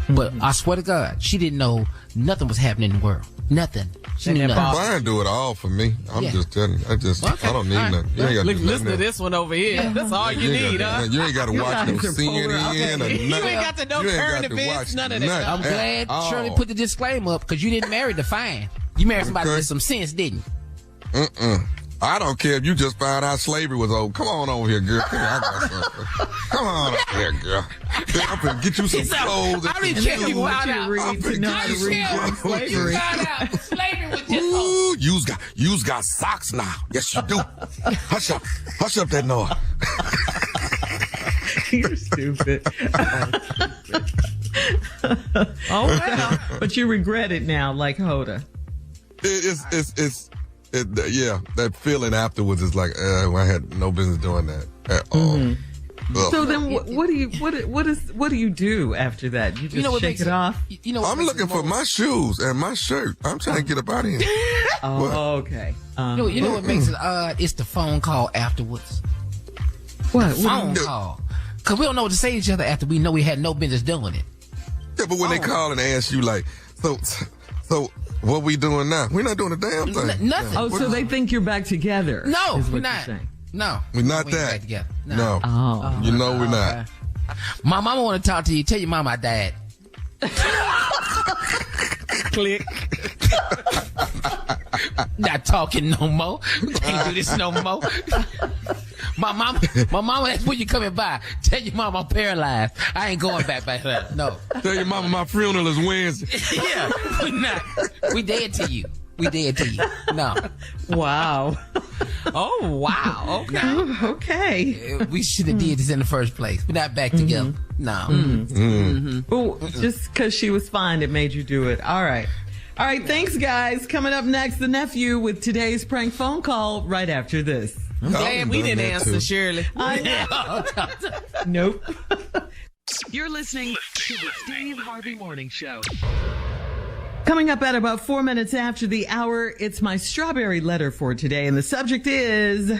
But I swear to God, she didn't know nothing was happening in the world. Nothing. She knew nothing. Fine do it all for me. I'm just telling you. I don't need nothing. You ain't got to listen to this one over here. That's all you need, huh? You ain't got to watch no CNN or nothing. You ain't got to know current events, none of that. I'm glad Shirley put the disclaimer up because you didn't marry the fine. You married somebody with some sense, didn't you? I don't care if you just found out slavery was over. Come on over here, girl. Come here, I got something. Come on over here, girl. I'm gonna get you some clothes. I don't even care if you found out. Slavery. Slavery was just ooh, you's got socks now. Yes, you do. Hush up that noise. You're stupid. Oh well, but you regret it now, like Hoda. Yeah, that feeling afterwards is like, I had no business doing that at all. So then, what do you do after that? You just shake it off. I'm looking for my shoes and my shirt. I'm trying to get up out of here. Okay. You know what makes it odd? It's the phone call afterwards. What? Phone call. Because we don't know what to say to each other after we know we had no business doing it. Yeah, but when they call and ask you like, so what we doing now? We're not doing a damn thing. Nothing. Oh, so they think you're back together? No, we're not. No, we're not that. Back together. No. Oh. You know we're not. My mama want to talk to you. Tell your mama I died. Click. Not talking no more. Can't do this no more. My mama, that's when you coming by. Tell your mama I'm paralyzed. I ain't going back there. No. Tell your mama my funeral is Wednesday. Yeah, we not. We dead to you. No. Wow. Oh, wow. Okay. Okay. We should have did this in the first place. We're not back together. No. Well, just because she was fine, it made you do it. All right. Thanks, guys. Coming up next, the nephew with today's prank phone call right after this. I'm glad we didn't answer, Shirley. Nope. You're listening to the Steve Harvey Morning Show. Coming up at about 4 minutes after the hour, it's my strawberry letter for today. And the subject is,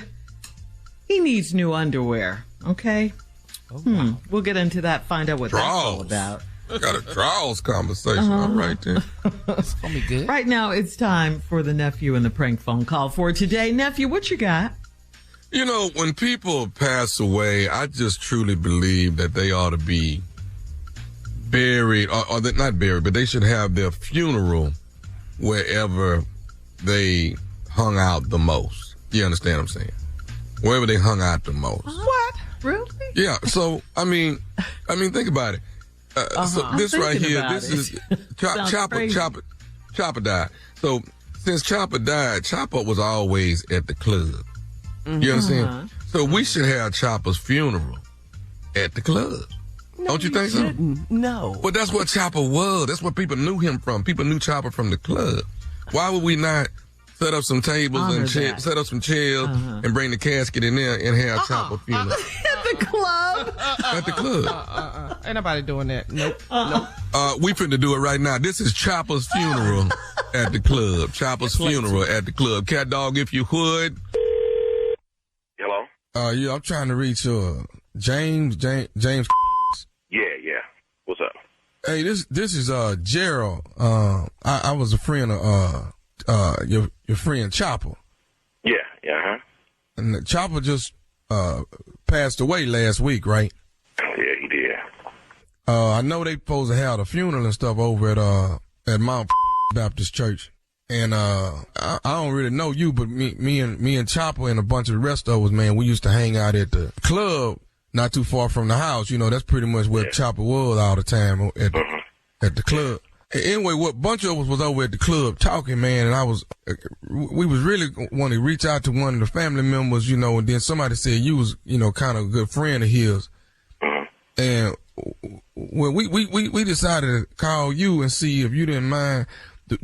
he needs new underwear. Okay? We'll get into that, find out what that's all about. Got a draws conversation. All right, then. It's gonna be good. Right now, it's time for the nephew and the prank phone call for today. Nephew, what you got? You know, when people pass away, I just truly believe that they ought to be buried, or they're not buried, but they should have their funeral wherever they hung out the most. You understand what I'm saying? Wherever they hung out the most. What? Really? Yeah. So, I mean, think about it. So this right here, this is Chopper died. So since Chopper died, Chopper was always at the club. You understand? So we should have Chopper's funeral at the club. No, Don't you think so? No. But that's what Chopper was. That's what people knew him from. People knew Chopper from the club. Why would we not set up some tables and set up some chairs and bring the casket in there and have Chopper funeral? At the club? At the club. Ain't nobody doing that. Nope. We finna do it right now. This is Chopper's funeral at the club. Chopper's funeral at the club. Cat Dog, if you would. Hello? Yeah, I'm trying to reach James. Yeah. What's up? Hey, this is Gerald. I was a friend of your friend Chopper. Yeah. And Chopper just passed away last week, right? Yeah, he did. I know they supposed to have a funeral and stuff over at Mount Baptist Church. And I don't really know you, but me and Chopper and a bunch of the rest of us, man, we used to hang out at the club not too far from the house. You know, that's pretty much where Chopper was all the time at the club. Anyway, what bunch of us was over at the club talking, man, and we was really want to reach out to one of the family members, you know, and then somebody said you was, you know, kind of a good friend of his. And when we decided to call you and see if you didn't mind,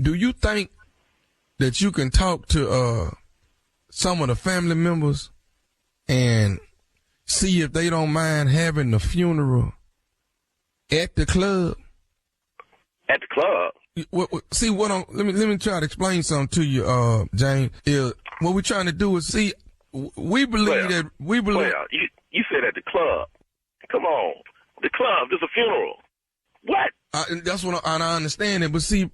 do you think that you can talk to some of the family members and see if they don't mind having the funeral at the club? At the club? See what let me try to explain something to you, James. What we're trying to do is see. We believe you said at the club. Come on, the club. There's a funeral. What? That's what I understand it. But see,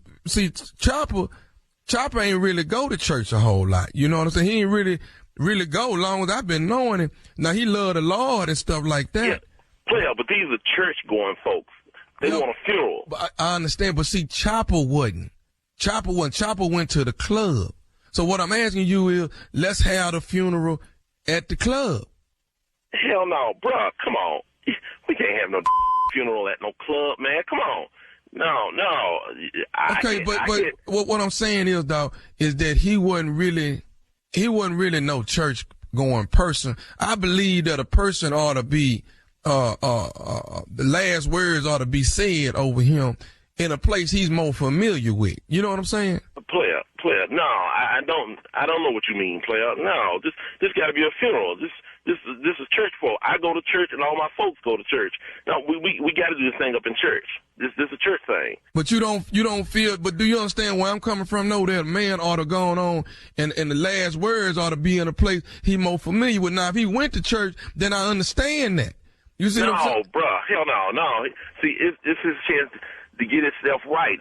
Chopper ain't really go to church a whole lot. You know what I'm saying? He ain't really go long as I've been knowing him. Now he loved the Lord and stuff like that. Yeah, but these are church going folks. They want a funeral. But I understand, but see, Chopper wasn't. Chopper went to the club. So what I'm asking you is, let's have the funeral at the club. Hell no, bruh. Come on. We can't have no funeral at no club, man. Come on. No. Okay, but what I'm saying is, dog, is that he wasn't really no church going person. I believe that a person ought to be the last words ought to be said over him in a place he's more familiar with. You know what I'm saying? Player. No, I don't know what you mean, player. No, this got to be a funeral. This is church folk. I go to church and all my folks go to church. No, we got to do this thing up in church. This is a church thing. But you don't feel. But do you understand where I'm coming from? No, that man ought to go on, and the last words ought to be in a place he more familiar with. Now, if he went to church, then I understand that. You see what I'm saying? No, bruh. Hell no. See, it's his chance to get himself right.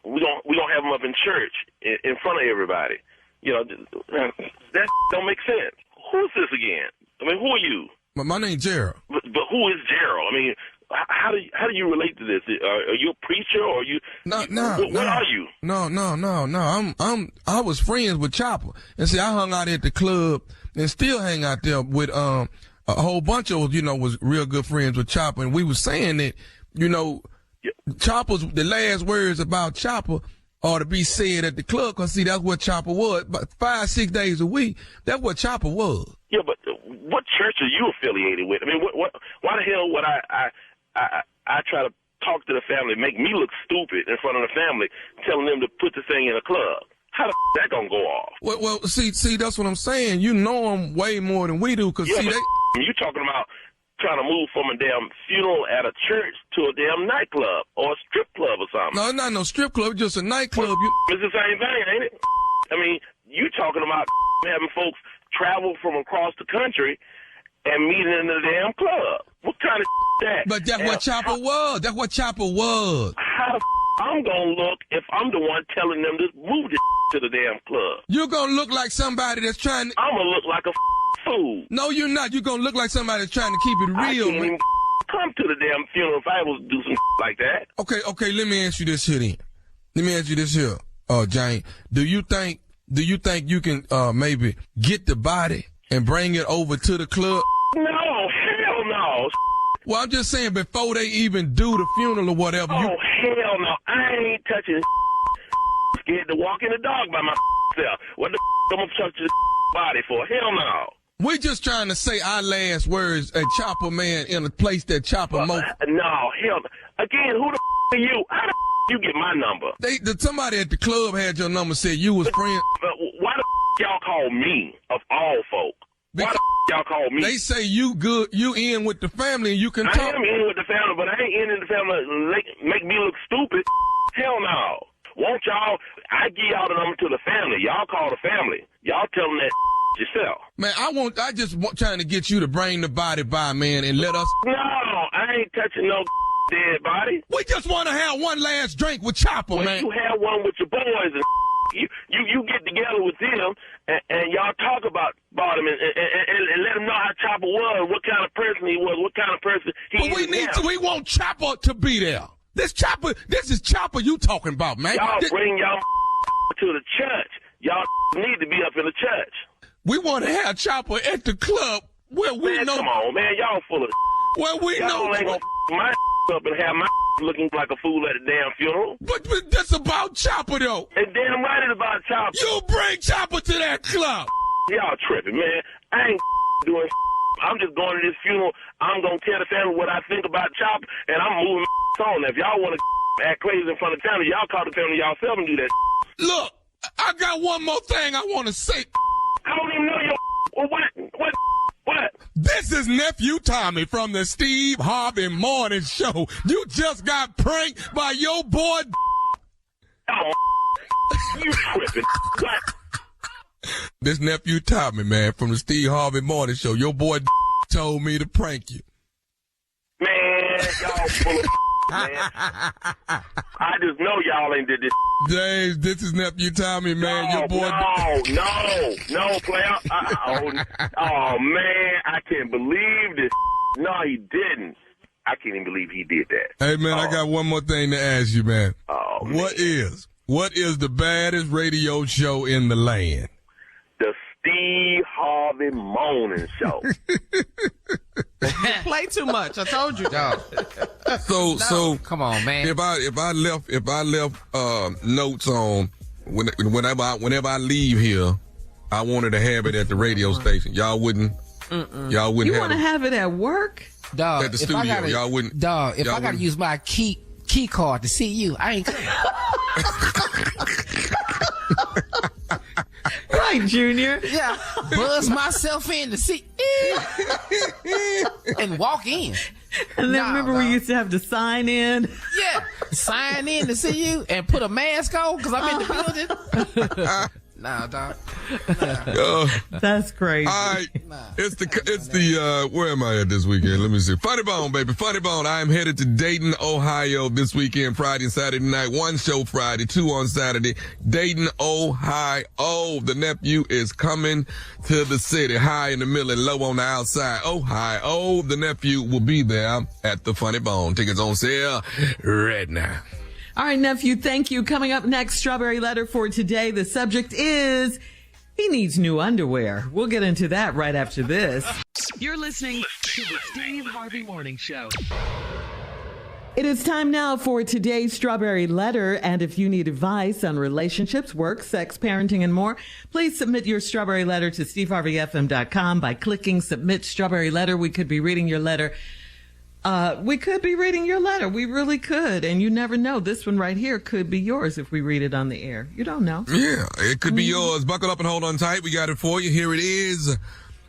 We don't have him up in church in front of everybody. You know, that don't make sense. Who's this again? I mean, who are you? My name's Gerald. But who is Gerald? I mean, how do you relate to this? Are you a preacher or are you? What are you? No. I was friends with Chopper, and see, I hung out at the club and still hang out there with a whole bunch of us, you know, was real good friends with Chopper, and we was saying that, you know, Chopper's the last words about Chopper ought to be said at the club, because see, that's what Chopper was. But 5-6 days a week, that's what Chopper was. Yeah, but what church are you affiliated with? I mean, why the hell would I try to talk to the family, make me look stupid in front of the family, telling them to put the thing in a club? How the that gonna go off? Well, see, that's what I'm saying. You know them way more than we do, because see, you talking about trying to move from a damn funeral at a church to a damn nightclub or a strip club or something. No, not no strip club, just a nightclub. It's the same thing, ain't it? I mean, you talking about having folks travel from across the country and meet in the damn club. What kind of that. But that's what Chopper was. That's what Chopper was. How the I'm gonna look if I'm the one telling them to move this to the damn club? You're gonna look like somebody that's trying to... I'm gonna look like a fool. No, you're not. You're gonna look like somebody that's trying to keep it I real, can't man. even come to the damn funeral if I was to do some like that. Okay, let me ask you this here then. Let me ask you this here, Jane. Do you think you can maybe get the body and bring it over to the club? No, hell no. Well, I'm just saying before they even do the funeral or whatever. Oh, hell no. I ain't touching scared to walk in the dog by myself. What the I'm gonna touch the body for? Hell no. We just trying to say our last words at Chopper Man in a place that Chopper most. No, hell no. Again, who the are you? How the you get my number? Somebody at the club had your number, said you was friends. Why the y'all call me of all folk? Why the y'all call me? They say you good, you in with the family and you can talk. I am in with the family, but I ain't in the family make me look stupid. Hell no. Won't y'all, I give y'all the number to the family. Y'all call the family. Y'all tell them that yourself. Man, I just trying to get you to bring the body by, man, and let us. No, I ain't touching no dead body. We just want to have one last drink with Chopper, man. You have one with your boys and you get together with them and y'all talk about him and let them know how Chopper was, what kind of person he was, what kind of person he is. We want Chopper to be there. This is Chopper you talking about, man. Y'all bring y'all to the church. Y'all need to be up in the church. We want to have Chopper at the club where we know. Come on, man. Y'all full of where we y'all know. Ain't gonna my up and have my looking like a fool at a damn funeral. But that's about Chopper, though. And damn right it's about Chopper. You bring Chopper to that club. Y'all tripping, man. I ain't doing I'm just going to this funeral. I'm going to tell the family what I think about Chopper, and I'm moving on. If y'all want to act crazy in front of the family, y'all call the family yourself and do that. Look, I got one more thing I want to say. I don't even know your... What? This is Nephew Tommy from the Steve Harvey Morning Show. You just got pranked by your boy... Oh, you tripping. What? This Nephew Tommy, man, from the Steve Harvey Morning Show. Your boy told me to prank you. Man, y'all full of man. I just know y'all ain't did this. James, this is Nephew Tommy, man. No, your boy. No, player. Oh, man, I can't believe this. No, he didn't. I can't even believe he did that. Hey, man, I got one more thing to ask you, man. Oh, man. What is the baddest radio show in the land? The Steve Harvey Morning Show. You play too much. I told you. Dog. So come on, man. If I left notes on whenever I leave here, I wanted to have it at the radio station. Y'all wouldn't. Y'all wouldn't. You want to have it at work? Dog, at the studio, y'all wouldn't. Dog, if I gotta use my key card to see you, I ain't. Right, Junior. Yeah, buzz myself in to see and walk in. And then remember we used to have to sign in? Yeah, sign in to see you and put a mask on because I'm in the building. Nah, dog. That's crazy. All right. It's the where am I at this weekend? Let me see. Funny Bone, baby. Funny Bone. I am headed to Dayton, Ohio this weekend, Friday and Saturday night. One show Friday, 2 on Saturday. Dayton, Ohio. The nephew is coming to the city. High in the middle and low on the outside. Ohio. The nephew will be there at the Funny Bone. Tickets on sale right now. All right, nephew, thank you. Coming up next, Strawberry Letter for today. The subject is, he needs new underwear. We'll get into that right after this. You're listening to the Steve Harvey Morning Show. It is time now for today's Strawberry Letter. And if you need advice on relationships, work, sex, parenting, and more, please submit your Strawberry Letter to steveharveyfm.com by clicking Submit Strawberry Letter. We could be reading your letter. We really could. And you never know. This one right here could be yours if we read it on the air. You don't know. Yeah, it could be yours. Buckle up and hold on tight. We got it for you. Here it is.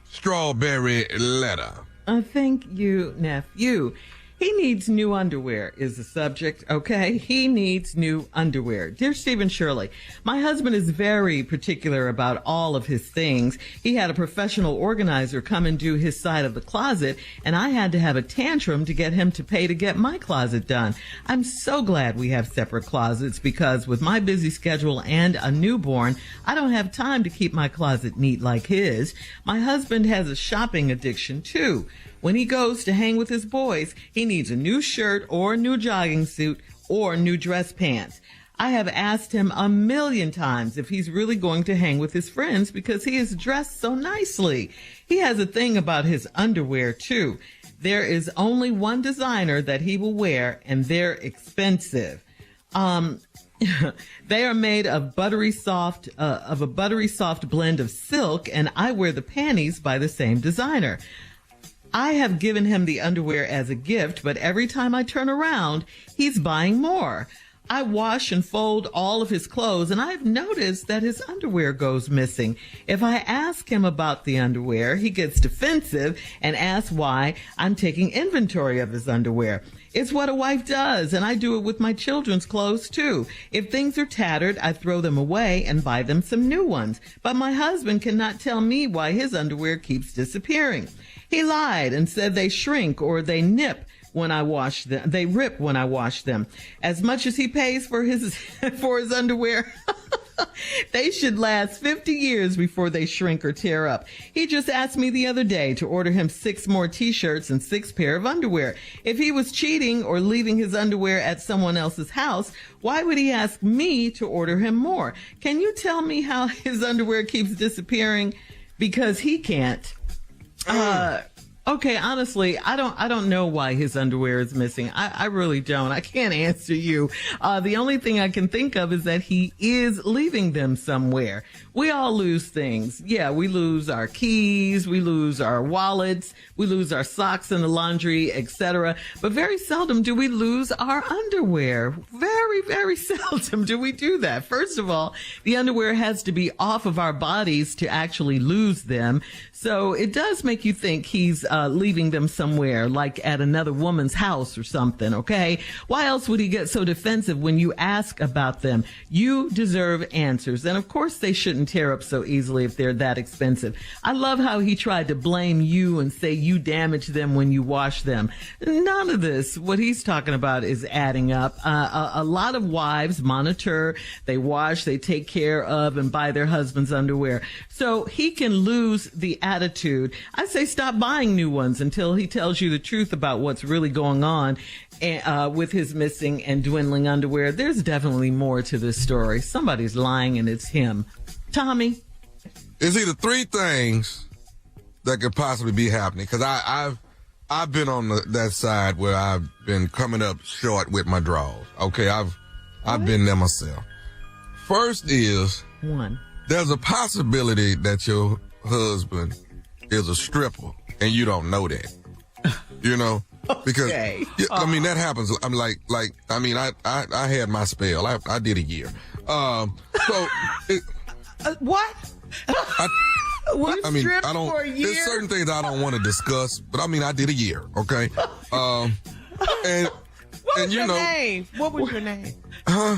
Strawberry Letter. Thank you, nephew. He needs new underwear is the subject, okay? He needs new underwear. Dear Stephen Shirley, my husband is very particular about all of his things. He had a professional organizer come and do his side of the closet, and I had to have a tantrum to get him to pay to get my closet done. I'm so glad we have separate closets because with my busy schedule and a newborn, I don't have time to keep my closet neat like his. My husband has a shopping addiction too. When he goes to hang with his boys, he needs a new shirt or a new jogging suit or new dress pants. I have asked him 1,000,000 times if he's really going to hang with his friends because he is dressed so they He has a thing about his underwear too. There is only one designer that he will wear and they're expensive. They are made of a buttery soft blend of silk, and I wear the panties by the same designer. I have given him the underwear as a gift, but every time I turn around, he's buying more. I wash and fold all of his clothes, and I've noticed that his underwear goes missing. If I ask him about the underwear, he gets defensive and asks why I'm taking inventory of his underwear. It's what a wife does, and I do it with my children's clothes, too. If things are tattered, I throw them away and buy them some new ones. But my husband cannot tell me why his underwear keeps disappearing. He lied and said they shrink or they nip when I wash them. They rip when I wash them. As much as he pays for his underwear, they should last 50 years before they shrink or tear up. He just asked me the other day to order him 6 more t-shirts and 6 pair of underwear. If he was cheating or leaving his underwear at someone else's house, why would he ask me to order him more? Can you tell me how his underwear keeps disappearing? Because he can't. Okay, honestly, I don't know why his underwear is missing. I really don't. I can't answer you. The only thing I can think of is that he is leaving them somewhere. We all lose things. Yeah, we lose our keys, we lose our wallets, we lose our socks in the laundry, etc. But very seldom do we lose our underwear. Very, very seldom do we do that. First of all, the underwear has to be off of our bodies to actually lose them. So it does make you think he's leaving them somewhere, like at another woman's house or something, okay? Why else would he get so defensive when you ask about them? You deserve answers. And of course they shouldn't tear up so easily if they're that expensive. I love how he tried to blame you and say you damaged them when you wash them. None of this, what he's talking about, is adding up. A lot of wives monitor, they wash, they take care of, and buy their husband's underwear. So he can lose the attitude. I say stop buying new ones until he tells you the truth about what's really going on with his missing and dwindling underwear. There's definitely more to this story. Somebody's lying and it's him. Tommy? It's either 3 things that could possibly be happening, because I've been on that side where I've been coming up short with my drawers. Okay, I've been there myself. First is 1. There's a possibility that your husband is a stripper and you don't know that. You know? Because I mean that happens. I'm like I had my spell. I did a year. What? I don't. For a year? There's certain things I don't want to discuss, but I mean I did a year. Okay. And what was your name? What was your name? Huh?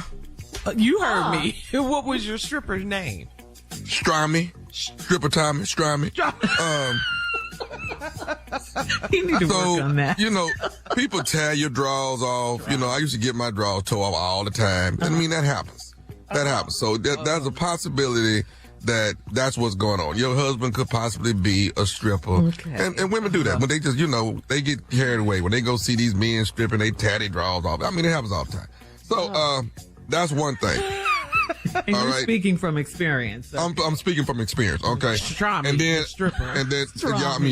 You heard me. What was your stripper's name? Strami. Stripper Tommy. Strami. You need to work on that. You know, people tear your drawers off. You know, I used to get my drawers tore off all the time. I mean, that happens. That happens. So there's a possibility that that's what's going on. Your husband could possibly be a stripper. Okay. And women do that. When they just, you know, they get carried away. When they go see these men stripping, they tear their drawers off. I mean, it happens all the time. So that's one thing. And you're speaking from experience. So. I'm speaking from experience, okay? And then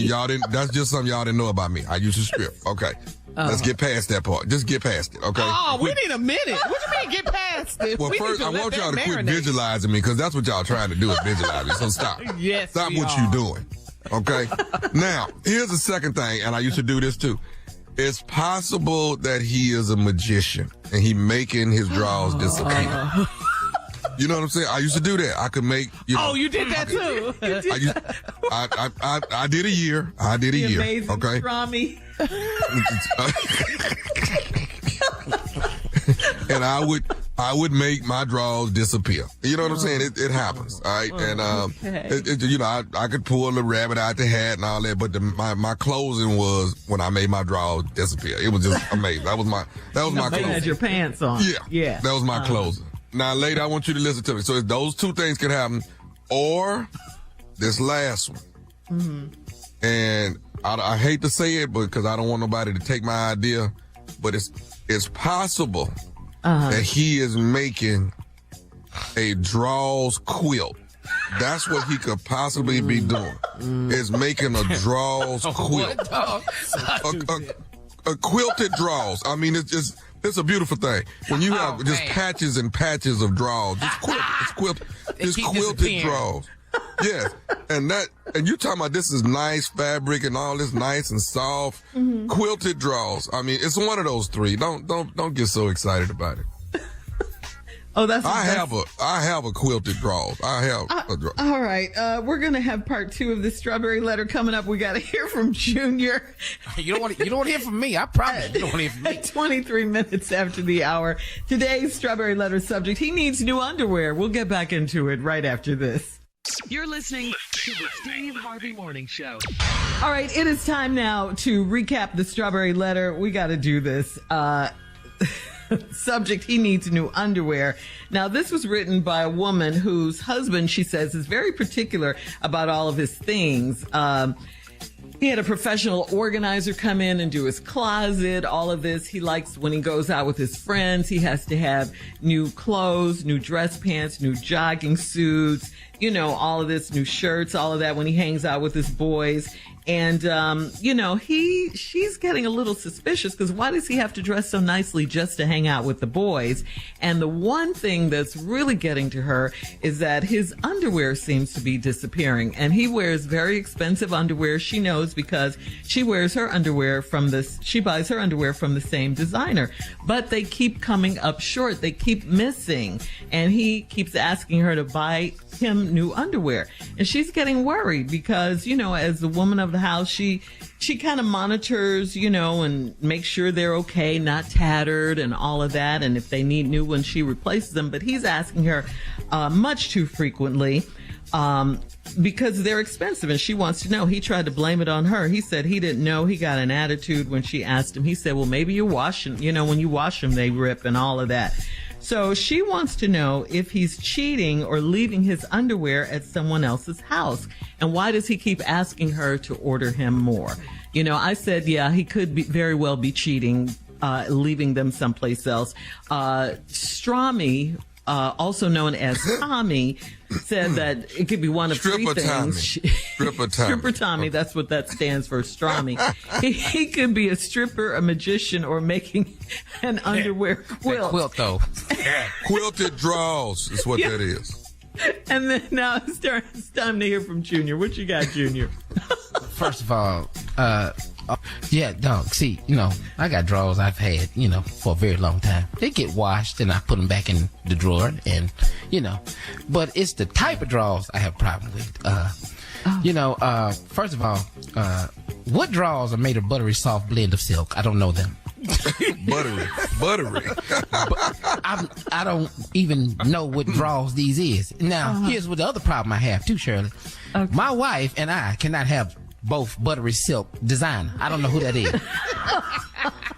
y'all didn't. That's just something y'all didn't know about me. I used to strip, okay? Let's get past that part. Just get past it, okay? Oh, we need a minute. What do you mean get past it? Well, first, I want y'all to quit visualizing me, because that's what y'all trying to do, is visualize me. So stop. Yes, stop what you doing, okay? Now, here's the second thing, and I used to do this too. It's possible that he is a magician and he making his drawers disappear. You know what I'm saying? I used to do that. I could make. You did that too. I did a year. The amazing okay. Strami. And I would make my draws disappear. You know what I'm saying? It happens, all right? And I could pull the rabbit out the hat and all that, but my closing was when I made my draws disappear. It was just amazing. That was my closing. You had your pants on. Yeah. That was my closing. Now, lady, I want you to listen to me. So those two things can happen, or this last one. Mm-hmm. And I hate to say it, because I don't want nobody to take my idea, but it's possible that he is making a draws quilt. That's what he could possibly be doing. Is making a draws quilt. A quilted draws. I mean, it's a beautiful thing. When you have just patches and patches of draws, just quilted draws. Yes, and you talking about this is nice fabric and all this nice and soft quilted draws. I mean, it's one of those three. Don't get so excited about it. I have a quilted draws. I have a draw. All right, we're gonna have part 2 of the strawberry letter coming up. We got to hear from Junior. You don't want to hear from me. I promise. You don't want to hear from me. 23 minutes after the hour. Today's strawberry letter subject: he needs new underwear. We'll get back into it right after this. You're listening to the Steve Harvey Morning Show. All right, it is time now to recap the strawberry letter. We got to do this. Subject: he needs new underwear. Now, this was written by a woman whose husband, she says, is very particular about all of his things. He had a professional organizer come in and do his closet, all of this. He likes when he goes out with his friends, he has to have new clothes, new dress pants, new jogging suits, all of this, new shirts, all of that when he hangs out with his boys. And, she's getting a little suspicious because why does he have to dress so nicely just to hang out with the boys? And the one thing that's really getting to her is that his underwear seems to be disappearing. And he wears very expensive underwear. She knows because she wears her underwear she buys her underwear from the same designer. But they keep coming up short. They keep missing. And he keeps asking her to buy him new underwear. And she's getting worried because, as the woman of the house, she kind of monitors, and makes sure they're okay, not tattered and all of that. And if they need new ones, she replaces them. But he's asking her much too frequently because they're expensive and she wants to know. He tried to blame it on her. He said he didn't know. He got an attitude when she asked him. He said, well, maybe you're washing, when you wash them, they rip and all of that. So she wants to know if he's cheating or leaving his underwear at someone else's house. And why does he keep asking her to order him more? I said, yeah, he could very well be cheating, leaving them someplace else. Strami, also known as Tommy, said that it could be one of three things. Stripper Tommy, that's what that stands for, Strami. He could be a stripper, a magician, or making an underwear quilt. That quilt, though. Quilted draws is what that is. And then now it's time to hear from Junior. What you got, Junior? First of all, see, I got drawers I've had, for a very long time. They get washed and I put them back in the drawer and, but it's the type of drawers I have a problem with. First of all, what drawers are made of buttery soft blend of silk? I don't know them. Buttery. I don't even know what drawers these is. Now, here's what the other problem I have too, Shirley. Okay. My wife and I cannot have both buttery silk designer. I don't know who that is.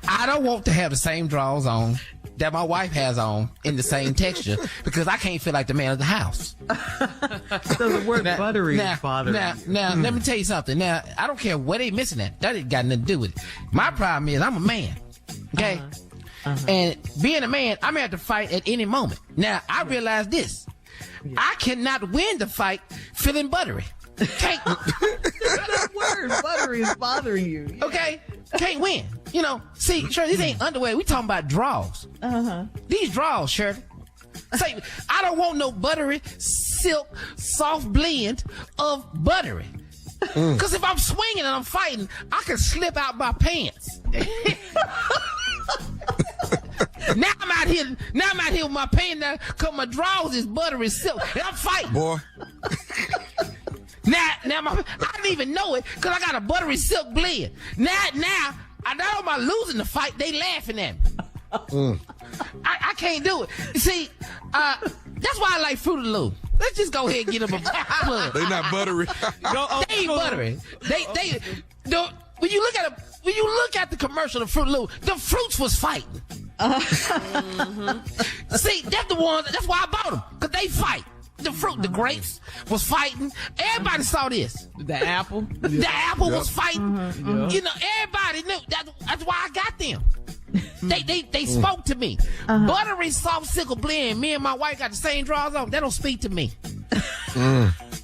I don't want to have the same drawers on that my wife has on in the same texture because I can't feel like the man of the house. So the word buttery is bothering you. Now, let me tell you something. Now, I don't care where they missing at. That ain't got nothing to do with it. My problem is I'm a man. Okay? And being a man, I may have to fight at any moment. Now, I realize this. Yeah. I cannot win the fight feeling buttery. Can't. That word buttery is bothering you. Yeah. Okay? Can't win. See, Shirley, this ain't underwear. We talking about draws. These draws, Shirley. Say, I don't want no buttery, silk, soft blend of buttery. Because if I'm swinging and I'm fighting, I can slip out my pants. Now I'm out here with my pain now, cause my drawers is buttery silk, and I'm fighting. Boy. Now I didn't even know it, cause I got a buttery silk blend. Now, I know am I losing the fight, they laughing at me. I can't do it. See, that's why I like Fruit of the Loom. Let's just go ahead and get them a plug. They not buttery. They ain't buttery. When you look at the commercial of Fruit of the Loom, the fruits was fighting. See, that's the ones. That's why I bought them, cause they fight. The fruit, the grapes was fighting. Everybody saw this. The apple. The apple was fighting. You know, everybody knew. That's why I got them. They spoke to me. Buttery soft silk blend. Me and my wife got the same drawers on. They don't speak to me.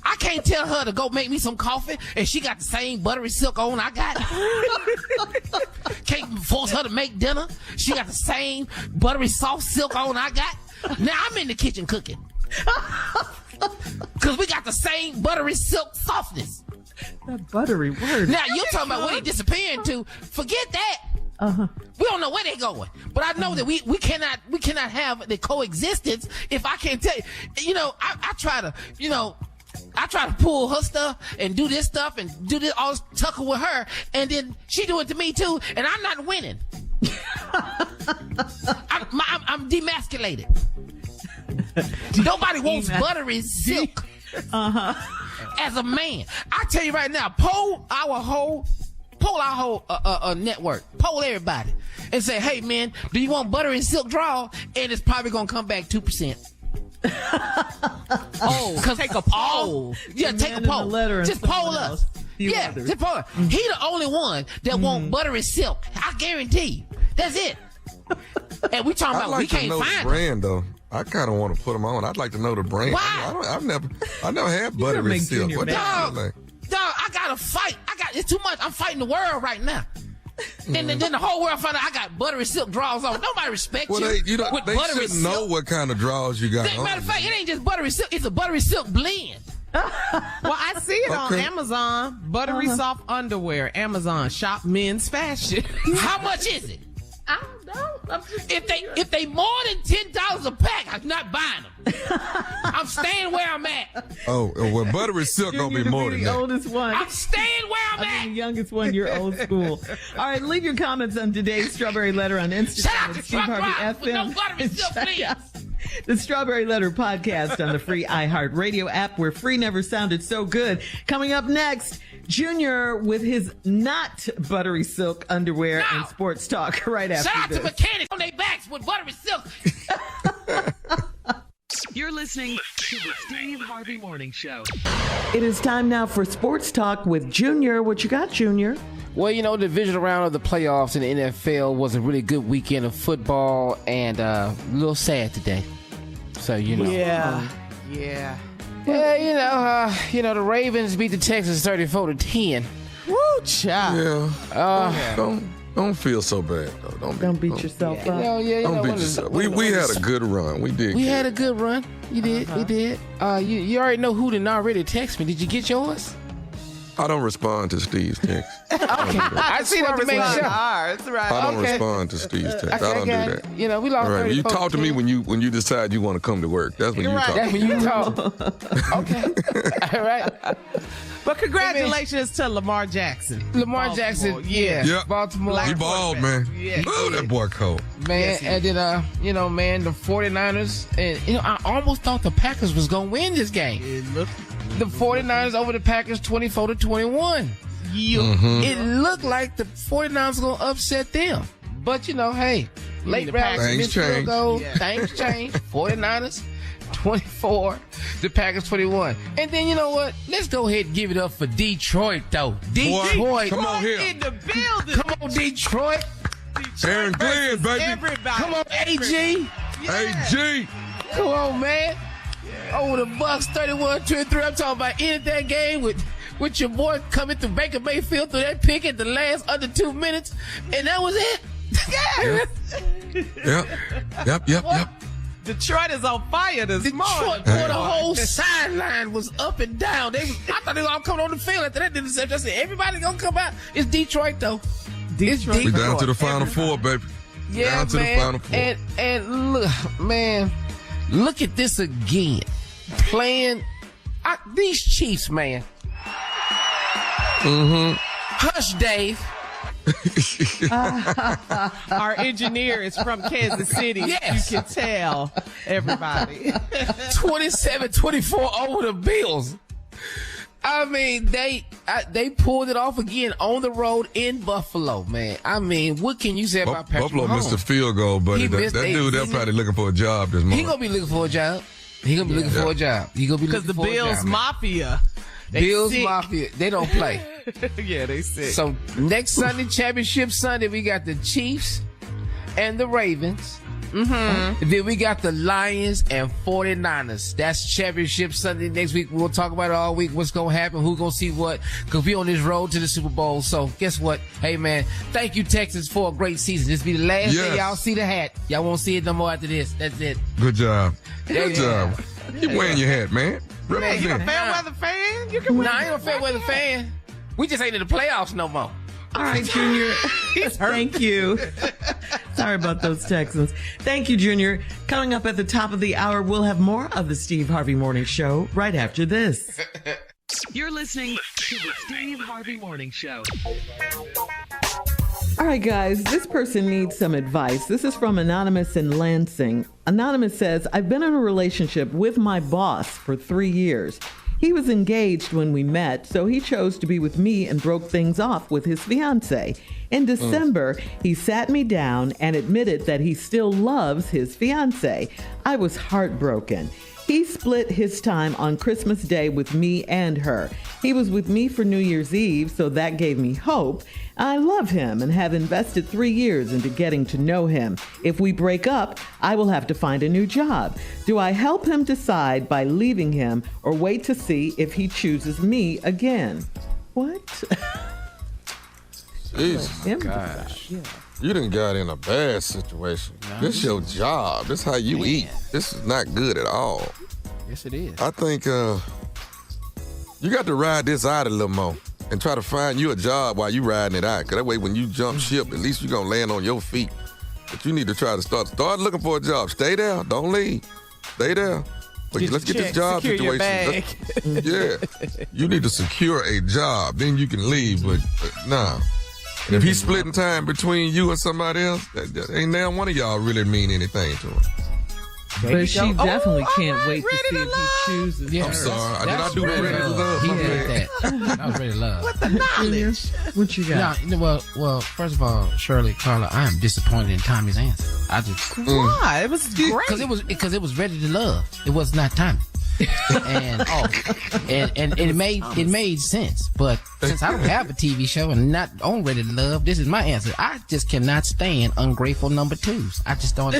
I can't tell her to go make me some coffee, and she got the same buttery silk on I got. Can't force her to make dinner. She got the same buttery soft silk on I got. Now I'm in the kitchen cooking. Cause we got the same buttery silk softness. That buttery word. Now you're talking about where they disappearing to. Forget that. We don't know where they're going, but I know that we cannot have the coexistence if I can't tell you. You know, I try to pull her stuff and do this stuff and do this all tucker with her, and then she do it to me too, and I'm not winning. I'm demasculated. Nobody wants buttery silk as a man. I tell you right now, poll our whole network, poll everybody, and say, hey man, do you want buttery silk draw? And it's probably gonna come back 2%. Take a poll. Yeah, take a poll. Just poll us. Yeah, just poll us. He the only one that want buttery silk. I guarantee you. That's it. And we talking about we can't find the brand though. I kind of want to put them on. I'd like to know the brand. Why? I've never had buttery silk. What dog, I gotta fight. It's too much. I'm fighting the world right now. And then the whole world find out I got buttery silk drawers on. Nobody respects you. They should know what kind of drawers you got on. Matter of fact, it ain't just buttery silk. It's a buttery silk blend. Well, I see it on Amazon. Buttery soft underwear. Amazon. Shop men's fashion. How much is it? I don't know. If they more than $10 a pack, I'm not buying them. I'm staying where I'm at. Oh, well, buttery silk gonna be more than that. The oldest one. I'm staying where I'm at. The youngest one. You're old school. All right, leave your comments on today's Strawberry Letter on Instagram. Shout out to Steve Harvey FM. No buttery silk, please. The Strawberry Letter podcast on the free iHeartRadio app, where free never sounded so good. Coming up next, Junior with his not buttery silk underwear and sports talk right after Shout out this. to mechanics on their backs with buttery silk. You're listening to the Steve Harvey Morning Show. It is time now for sports talk with Junior. What you got, Junior? Well, you know, the divisional round of the playoffs in the NFL was a really good weekend of football, and a little sad today. So, you know. Yeah. Yeah, the Ravens beat the Texans 34-10. Woo, child. Yeah. Don't feel so bad though. Don't beat yourself up. Don't beat yourself. We had a good run. We did. We had a good run. You did. We did. You already know who didn't already text me. Did you get yours? I don't respond to Steve's text. Okay. I see that to make sure. That's right. I don't respond to Steve's text. I don't do that. You know, we lost. Right. You talk to me when you decide you want to come to work. That's when you talk. That's when you talk. Okay. All right. But congratulations to Lamar Jackson. Baltimore. Yeah. Baltimore. He balled, man. Yeah. Oh, that boy cold. Man, and then, the 49ers, and, I almost thought the Packers was going to win this game. The 49ers over the Packers 24-21. It looked like the 49ers were going to upset them. But, hey, late round, things change. Things change. 49ers 24, the Packers 21. And then, you know what? Let's go ahead and give it up for Detroit, though. Detroit. Come on here. In the building. Come on, Detroit. Aaron Glenn, baby. Everybody. Come on, AG. AG. Come on, man. Over the Bucks, 31-23. I'm talking about ending that game with your boy coming through Baker Mayfield through that pick at the last under 2 minutes, and that was it. Yep. Detroit is on fire this morning. The whole sideline was up and down. I thought they were all coming on the field after that interception. I said, everybody gonna come out. It's Detroit, though. We down to the Final Four, baby. Yeah, down to man. the Final Four. And look, man, look at this again. Playing these Chiefs, man. Mm-hmm. Hush, Dave. Our engineer is from Kansas City. Yes. You can tell everybody. 27-24 over the Bills. I mean, they pulled it off again on the road in Buffalo, man. I mean, what can you say about Patrick Buffalo Mahomes? missed a field goal, buddy. That dude, they're probably looking for a job this morning. He gonna be looking for a job. He gonna be looking for a job. He gonna be looking for a job. Because the Bills Mafia. Bills Mafia, they don't play. Yeah, they sick. So next Sunday, Championship Sunday, we got the Chiefs and the Ravens. Mm-hmm. Then we got the Lions and 49ers. That's Championship Sunday. Next week, we'll talk about it all week. What's going to happen? Who's going to see what? Because we on this road to the Super Bowl. So guess what? Hey, man, thank you, Texas, for a great season. This will be the last day y'all see the hat. Y'all won't see it no more after this. That's it. Good job. Good job. Keep wearing your hat, man. Man, you a fair weather fan? You can I ain't a fair weather fan. We just ain't in the playoffs no more. All right, Junior. Thank you. Sorry about those Texans. Thank you, Junior. Coming up at the top of the hour, we'll have more of the Steve Harvey Morning Show right after this. You're listening to the Steve Harvey Morning Show. All right, guys, this person needs some advice. This is from Anonymous in Lansing. Anonymous says, I've been in a relationship with my boss for 3 years. He was engaged when we met, so he chose to be with me and broke things off with his fiancée. In December, he sat me down and admitted that he still loves his fiancée. I was heartbroken. He split his time on Christmas Day with me and her. He was with me for New Year's Eve, so that gave me hope. I love him and have invested 3 years into getting to know him. If we break up, I will have to find a new job. Do I help him decide by leaving him or wait to see if he chooses me again? What? Jesus, gosh. You done got in a bad situation. This your job. This how you eat. This is not good at all. Yes, it is. I think you got to ride this out a little more and try to find you a job while you riding it out. Because that way when you jump ship, at least you're going to land on your feet. But you need to try to start looking for a job. Stay there. Don't leave. Stay there. Let's get this job situation. Yeah. You need to secure a job. Then you can leave. But nah. If he's splitting time between you and somebody else, that ain't now one of y'all really mean anything to him. But she definitely can't wait to see if he chooses. Yeah, I'm sorry. Did I do ready to love? He did that. That was ready to love. What the knowledge? What you got? No, well, first of all, Shirley, Carla, I am disappointed in Tommy's answer. I just Why? It was great. Because it was ready to love. It was not Tommy. and it made sense. But since I don't have a TV show and not on Ready to Love, this is my answer. I just cannot stand ungrateful number twos. I just don't.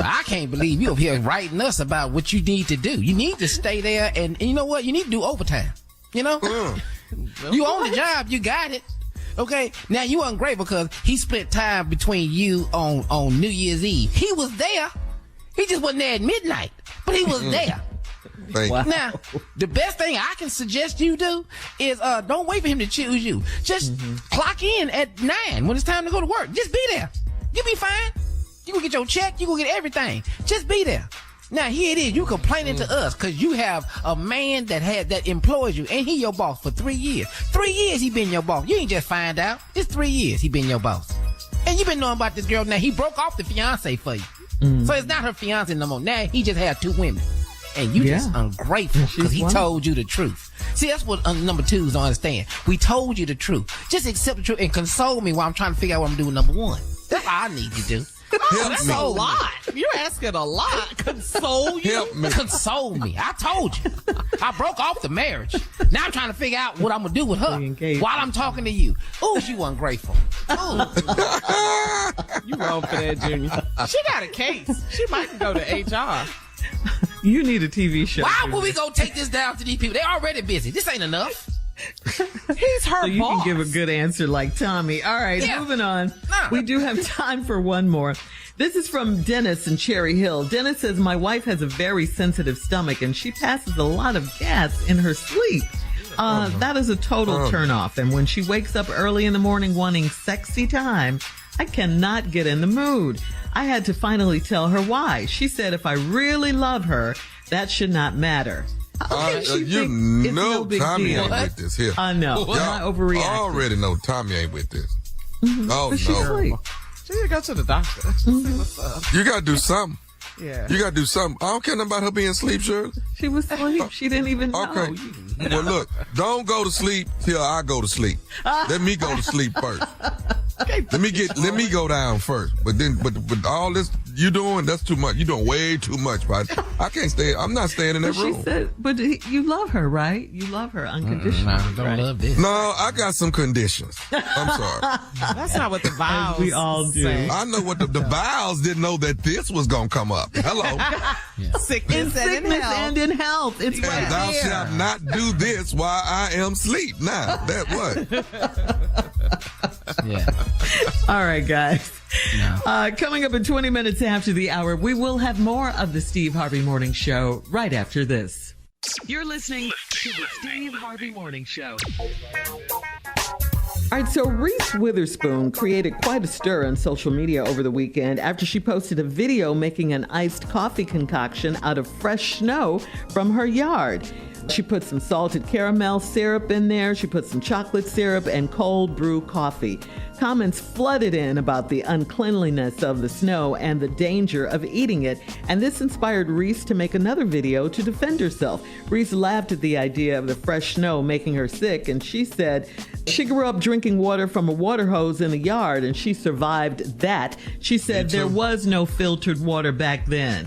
I can't believe you over here writing us about what you need to do. You need to stay there, and you know what? You need to do overtime. You know, you own the job. You got it. Okay, now you ungrateful because he split time between you on New Year's Eve. He was there. He just wasn't there at midnight, but he was there. Now, the best thing I can suggest you do is don't wait for him to choose you. Just clock in at 9 when it's time to go to work. Just be there. You'll be fine. You gonna get your check. You gonna get everything. Just be there. Now, here it is. You complaining to us because you have a man that employs you, and he your boss for 3 years. 3 years he been your boss. You ain't just find out. It's 3 years he been your boss. And you been knowing about this girl. Now, he broke off the fiance for you. So it's not her fiance no more. Now he just had 2 women. And you just ungrateful because he told you the truth. See, that's what number twos don't understand. We told you the truth. Just accept the truth and console me while I'm trying to figure out what I'm doing number 1. That's all I need to do. That's a lot. You're asking a lot. Console you? Help me. Console me. I told you. I broke off the marriage. Now I'm trying to figure out what I'm going to do with her while I'm talking to you. Ooh, she ungrateful. Ooh. You wrong for that, Junior. She got a case. She might go to HR. You need a TV show. Why would we go take this down to these people? They're already busy. This ain't enough. He's her so you boss. can give a good answer like Tommy. All right, moving on. We do have time for one more. This is from Dennis in Cherry Hill. Dennis says, my wife has a very sensitive stomach and she passes a lot of gas in her sleep. That is a total turnoff. And when she wakes up early in the morning wanting sexy time, I cannot get in the mood. I had to finally tell her why. She said if I really love her, that should not matter. You know Tommy ain't with this here. I know. Am I overreacting? I already know Tommy ain't with this. Mm-hmm. Oh, but she's asleep. She didn't go to the doctor. See what's up. You got to do something. Yeah. You got to do something. I don't care nothing about her being asleep, Shirley. She was asleep. She didn't even know. Okay. Well, look, don't go to sleep till I go to sleep. Let me go to sleep first. Let me go down first. But all this you doing, that's too much. You doing way too much, right? I can't stay. I'm not staying in that room. She said, but you love her, right? You love her unconditionally. Don't love this. No, I got some conditions. I'm sorry. That's not what the vows we all do. say. I know what the vows didn't know that this was gonna come up. Hello. Sickness and in health. It's right And thou there. shalt not do this while I am asleep. Now, that what? Yeah. All right, guys. No. Coming up in 20 minutes after the hour, we will have more of the Steve Harvey Morning Show right after this. You're listening to the Steve Harvey Morning Show. All right, so Reese Witherspoon created quite a stir on social media over the weekend after she posted a video making an iced coffee concoction out of fresh snow from her yard. She put some salted caramel syrup in there. She put some chocolate syrup and cold brew coffee. Comments flooded in about the uncleanliness of the snow and the danger of eating it. And this inspired Reese to make another video to defend herself. Reese laughed at the idea of the fresh snow making her sick. And she said she grew up drinking water from a water hose in the yard and she survived that. She said there was no filtered water back then.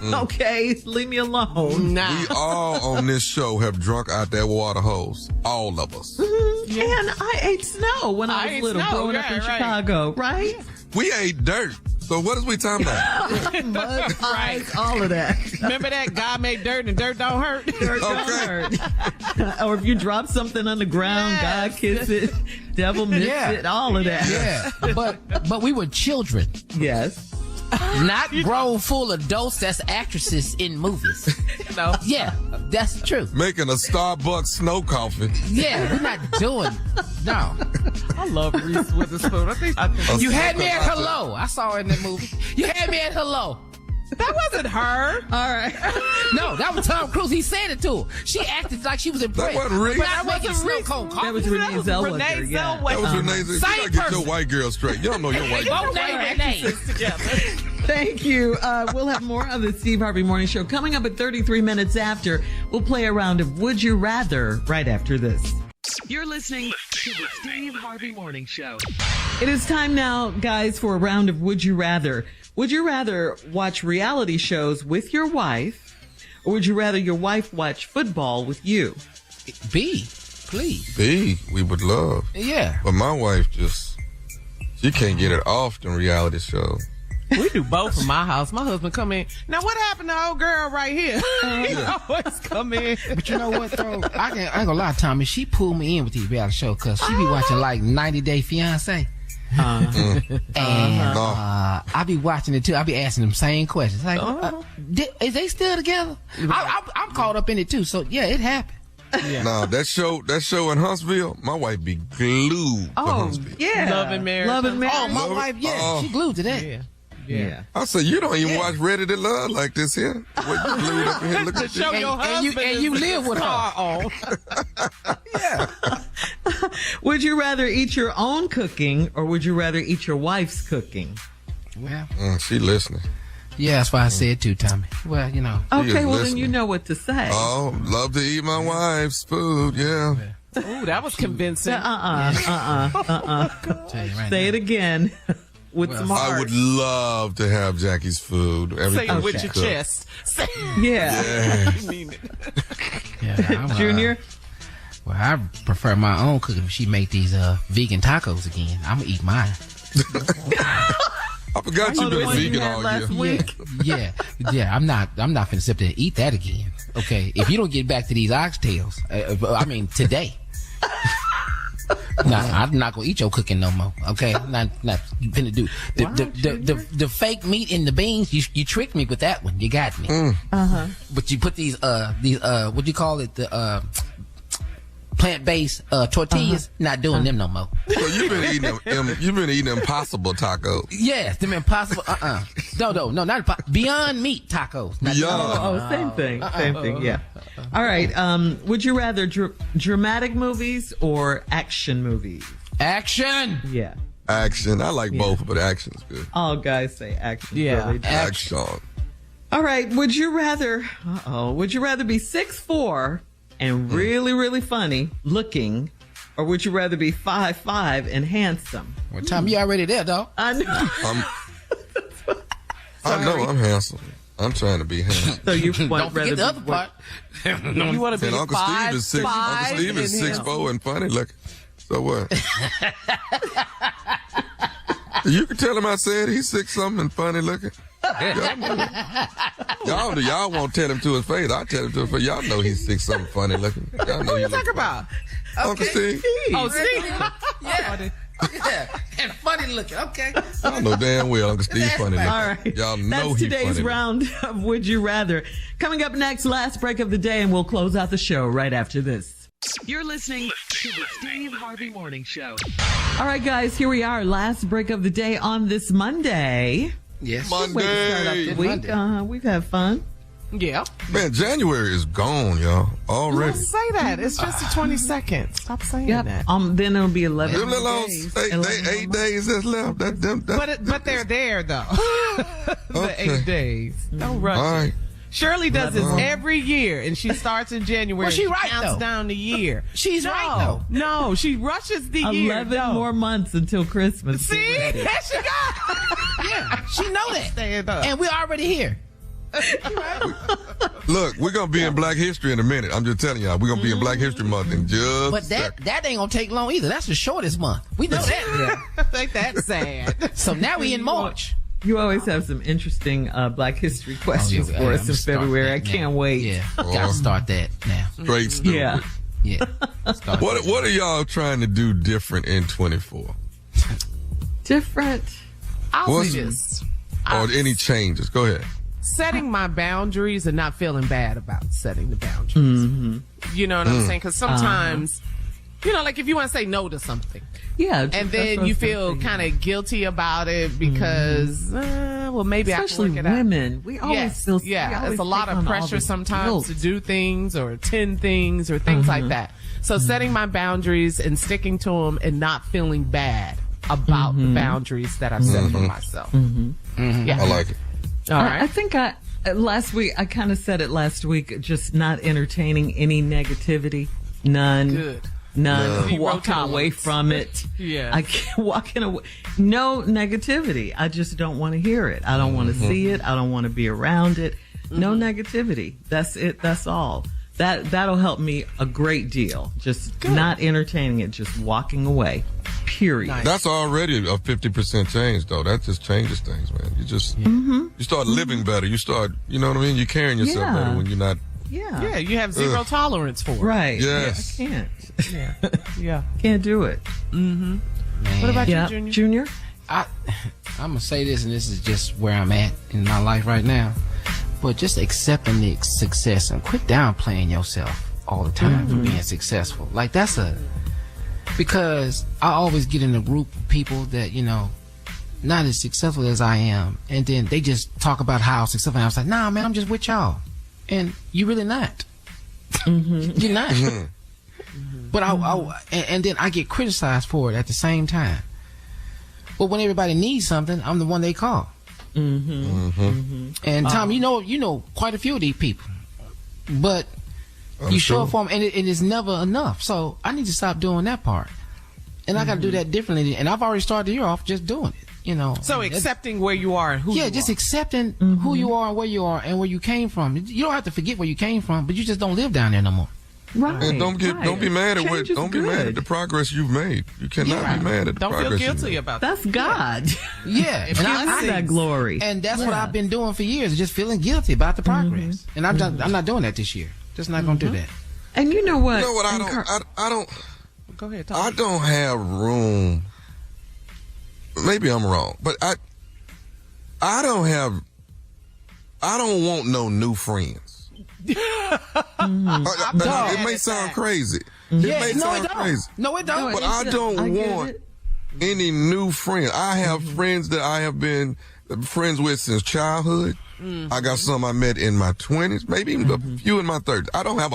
Okay, leave me alone. Nah. We all on this show have drunk out that water hose. All of us. Mm-hmm. Yeah. And I ate snow when I was little, growing up in Chicago, right? We ate dirt. So what is we talking about? Mud pies, all of that. Remember that God made dirt and dirt don't hurt? Dirt don't hurt. Or if you drop something on the ground, God kiss it, devil miss it, all of that. Yeah. But we were children. Yes. Not grown full adults that's actresses in movies. No. Yeah, that's true. Making a Starbucks snow coffee. Yeah, we're not doing. No. I love Reese Witherspoon. I think You had me at hello. I saw her in the movie. You had me at hello. that wasn't her. All right. No, that was Tom Cruise. He said it to her. She acted like she was impressed. That wasn't Reese. We're not making snow cone coffee. That was Renee Zellweger. Zellweger. That was Renee. You Same gotta get person. your white girl straight. You don't know your white girl. Both named Renee. Thank you. We'll have more of the Steve Harvey Morning Show coming up at 33 minutes after. We'll play a round of Would You Rather right after this. You're listening to the Steve Harvey Morning Show. It is time now, guys, for a round of Would You Rather. Would you rather watch reality shows with your wife, or would you rather your wife watch football with you? B, please. B, we would love. Yeah. But my wife she can't get it off the reality show. We do both in my house. My husband come in. Now, what happened to old girl right here? He always come in. But you know what, though? I ain't gonna lie, Tommy. She pulled me in with these reality shows because she be watching like 90 Day Fiance. And I be watching it too. I be asking them same questions. Like, is they still together? I'm caught up in it too. So yeah, it happened. Yeah. No, that show in Huntsville, my wife be glued to Huntsville. Yeah. Love and Marriage. Love and Marriage. Oh, my wife, she glued to that. Yeah. I said, you don't even watch Ready to Love like this here. What you glued up in here looking To at show this? your husband and you live with her. on. Yeah. Would you rather eat your own cooking, or would you rather eat your wife's cooking? Well, She listening. yeah, that's why I said too, Tommy. Well, you know. Okay, well, then listening. you know what to say. Oh, love to eat my wife's food, yeah. Ooh, that was convincing. Tell you right Say now. it again with some heart. I would love to have Jackie's food. Say Everything it with she your cooked. chest. Say Yeah. you mean it. Yeah, Junior? Well, I prefer my own cooking. If she make these vegan tacos again, I'm gonna eat mine. I forgot you've been vegan all year. week. Yeah. I'm not finna sit there and eat that again. Okay, if you don't get back to these oxtails, today. Nah, I'm not gonna eat your cooking no more. Okay, not finna do the fake meat in the beans. You tricked me with that one. You got me. But you put these what do you call it? plant-based tortillas. Not doing them no more. So you've been eating Impossible tacos. Yes, them Impossible. No, not Beyond Meat tacos. Not Beyond. Same thing. Same thing. Yeah. All right. Would you rather dramatic movies or action movies? Action. Yeah. Action. I like both, but action's good. All guys say action. Yeah. Really do. Action. All right. Would you rather be 6'4" and really, really funny looking, or would you rather be 5'5" and handsome? Well, Tom, you already there, dog. I know. I know I'm handsome. I'm trying to be handsome. So you Don't forget the other part. You want to be And Uncle Steve is 6'4" and funny looking. So what? You can tell him I said he's 6 something and funny looking. Y'all won't tell him to his face. I tell him to his face. Y'all know he's 6 something funny looking. Y'all know Who you talking about? Uncle Steve. Oh, Steve. Yeah. And funny looking. Okay. Y'all know damn well Uncle Steve funny looking. All right. Y'all know That's he's today's funny round of Would You Rather. Coming up next, last break of the day, and we'll close out the show right after this. You're listening to the Steve Harvey Morning Show. All right, guys, here we are. Last break of the day on this Monday. Yes. Monday. Way to start off the week. We've had fun. Yeah. Man, January is gone, y'all. Already. Don't say that. It's just the 22nd. Stop saying that. Then it'll be 11 Them little days. 8 days that's left. But they're there, though. The 8 days. Don't rush All right. it. Shirley does this every year, and she starts in January. Well, she and right, counts though. down the year. She's right, though. No, she rushes the year. 11 more months until Christmas. See? There she goes. Yeah, she know that. Stand up. And we're already here. Look, we're going to be in Black History in a minute. I'm just telling y'all. We're going to be in Black History Month in just But that ain't going to take long either. That's the shortest month. We know that. Ain't that sad? So now we in March. You always have some interesting Black History questions for us in February. I can't wait. Yeah, gotta start that now. straight stupid. Yeah. Yeah. Start What are y'all trying to do different in 24? Different. I'll say this. Or any changes? Go ahead. Setting my boundaries and not feeling bad about setting the boundaries. Mm-hmm. You know what I'm saying? Because sometimes, like if you want to say no to something, Yeah. and then you feel kind of guilty about it because, maybe especially I can work it women. out. We always feel. It's a lot of pressure sometimes to do things or attend things or things like that. So setting my boundaries and sticking to them and not feeling bad about the boundaries that I've set for myself. Yeah. I like it. All right. I think last week, I kind of said it last week, just not entertaining any negativity. None. Good. None. Zero Walking away tolerance. from it. Yeah. I can't walking away. No negativity. I just don't want to hear it. I don't want to see it. I don't want to be around it. No negativity. That's it. That's all. That'll help me a great deal. Just not entertaining it. Just walking away. Period. Nice. That's already a 50% change, though. That just changes things, man. You just you start living better. You start, you know what I mean? You're carrying yourself Yeah. better when you're not. Yeah. Yeah, you have zero tolerance for it. Right. Yes. I can't. Yeah. Can't do it. Man. What about Yeah. you, Junior? Junior? I'm going to say this, and this is just where I'm at in my life right now. But just accepting the success and quit downplaying yourself all the time for being successful. Like, because I always get in a group of people that, not as successful as I am. And then they just talk about how successful I am. I was like, nah, man, I'm just with y'all. And you really not. You're not. But and then I get criticized for it at the same time. But when everybody needs something, I'm the one they call. And Tom, you know quite a few of these people, but you show up for them, and it is never enough. So I need to stop doing that part, and I got to do that differently. And I've already started the year off just doing it. So accepting where you are and who you are. Yeah, just accepting who you are and where you are and where you came from. You don't have to forget where you came from, but you just don't live down there no more. Right. And don't be mad at Change is be mad at the progress you've made. You cannot be mad at the Don't progress. feel you've guilty made. about that. That's God. Yeah, and I that glory. And that's what I've been doing for years, just feeling guilty about the progress. And I'm not doing that this year. Just not gonna do that. And you know what? You know what? I don't. Go ahead. I don't have room. Maybe I'm wrong, but I don't want no new friends. It may sound crazy. may sound crazy. No, it don't. But I don't want any new friends. I have friends that I have been friends with since childhood. I got some I met in my 20s, maybe even a few in my 30s. I have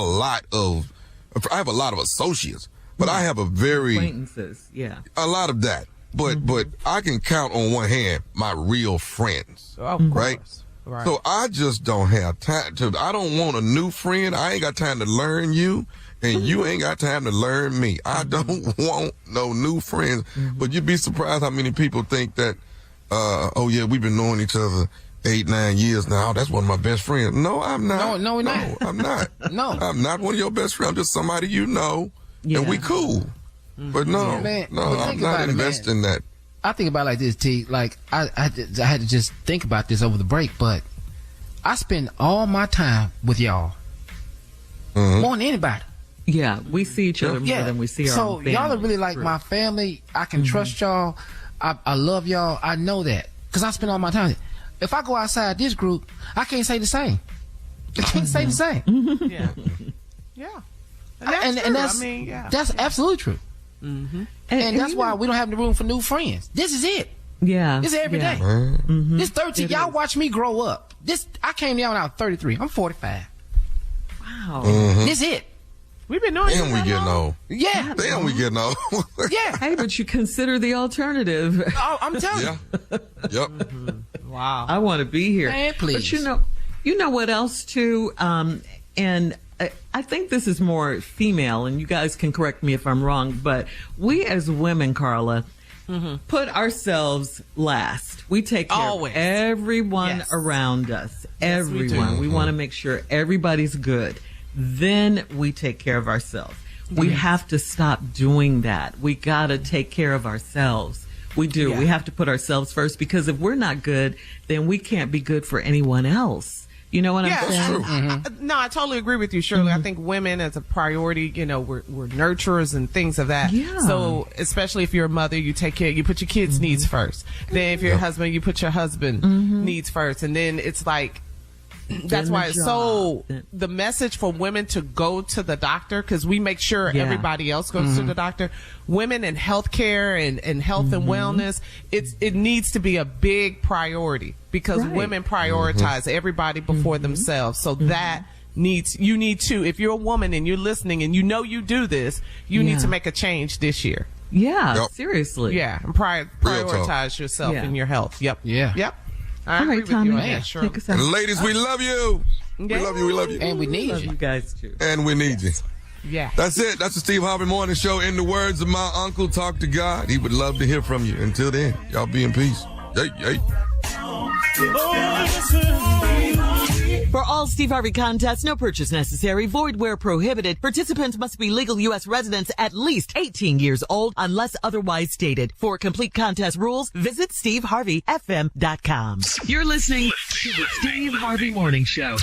a lot of associates, but I have acquaintances. Yeah. A lot of that. But I can count on one hand my real friends. Right? So I just don't have time I don't want a new friend. I ain't got time to learn you, and you ain't got time to learn me. I don't want no new friends. But you'd be surprised how many people think that, we've been knowing each other 8-9 years now. That's one of my best friends. No, I'm not. No, I'm not. No. I'm not one of your best friends. I'm just somebody you know, and we cool. But no, I'm not investing that. I think about it like this, T. Like, I had to just think about this over the break, but I spend all my time with y'all. More than anybody. Yeah, we see each other more than we see our own family. So y'all are really like my family. I can trust y'all. I love y'all. I know that because I spend all my time. If I go outside this group, I can't say the same. I can't say the same. Yeah. And that's absolutely true. And that's why we don't have the room for new friends. This is it. Yeah. This is every day. This 13. Y'all watch me grow up. I came down when I was 33. I'm 45. Wow. This is it. We've been doing Damn, we getting old. Yeah. Damn, we getting old. Yeah. Hey, but you consider the alternative. Oh, I'm telling you. Yep. Wow. I want to be here. Man, please. But you know what else too? And I think this is more female, and you guys can correct me if I'm wrong, but we as women, Carla, put ourselves last. We take care of everyone around us. Everyone. We want to make sure everybody's good. Then we take care of ourselves. We have to stop doing that. We got to take care of ourselves. We do. We have to put ourselves first, because if we're not good, then we can't be good for anyone else. You know what I'm saying? No, I totally agree with you, Shirley. I think women as a priority, we're nurturers and things of that. Yeah. So especially if you're a mother, you take care, you put your kids' needs first. Then if you're a husband, you put your husband needs first. And then it's like, that's why it's so the message for women to go to the doctor, because we make sure everybody else goes to the doctor. Women in healthcare and health and wellness, it needs to be a big priority, because women prioritize everybody before themselves. So that you need to, if you're a woman and you're listening and you do this, you need to make a change this year. Yeah, seriously. Yeah, and prioritize yourself and your health. Yep. Yeah. Yep. All right, Tommy, take us out. And ladies, we love you. We love you. We love you. And we need you guys too. And we need you. Yeah. That's it. That's the Steve Harvey Morning Show. In the words of my uncle, talk to God. He would love to hear from you. Until then, y'all be in peace. Yay. For all Steve Harvey contests, no purchase necessary, void where prohibited. Participants must be legal U.S. residents at least 18 years old unless otherwise stated. For complete contest rules, visit SteveHarveyFM.com. You're listening to the Steve Harvey Morning Show.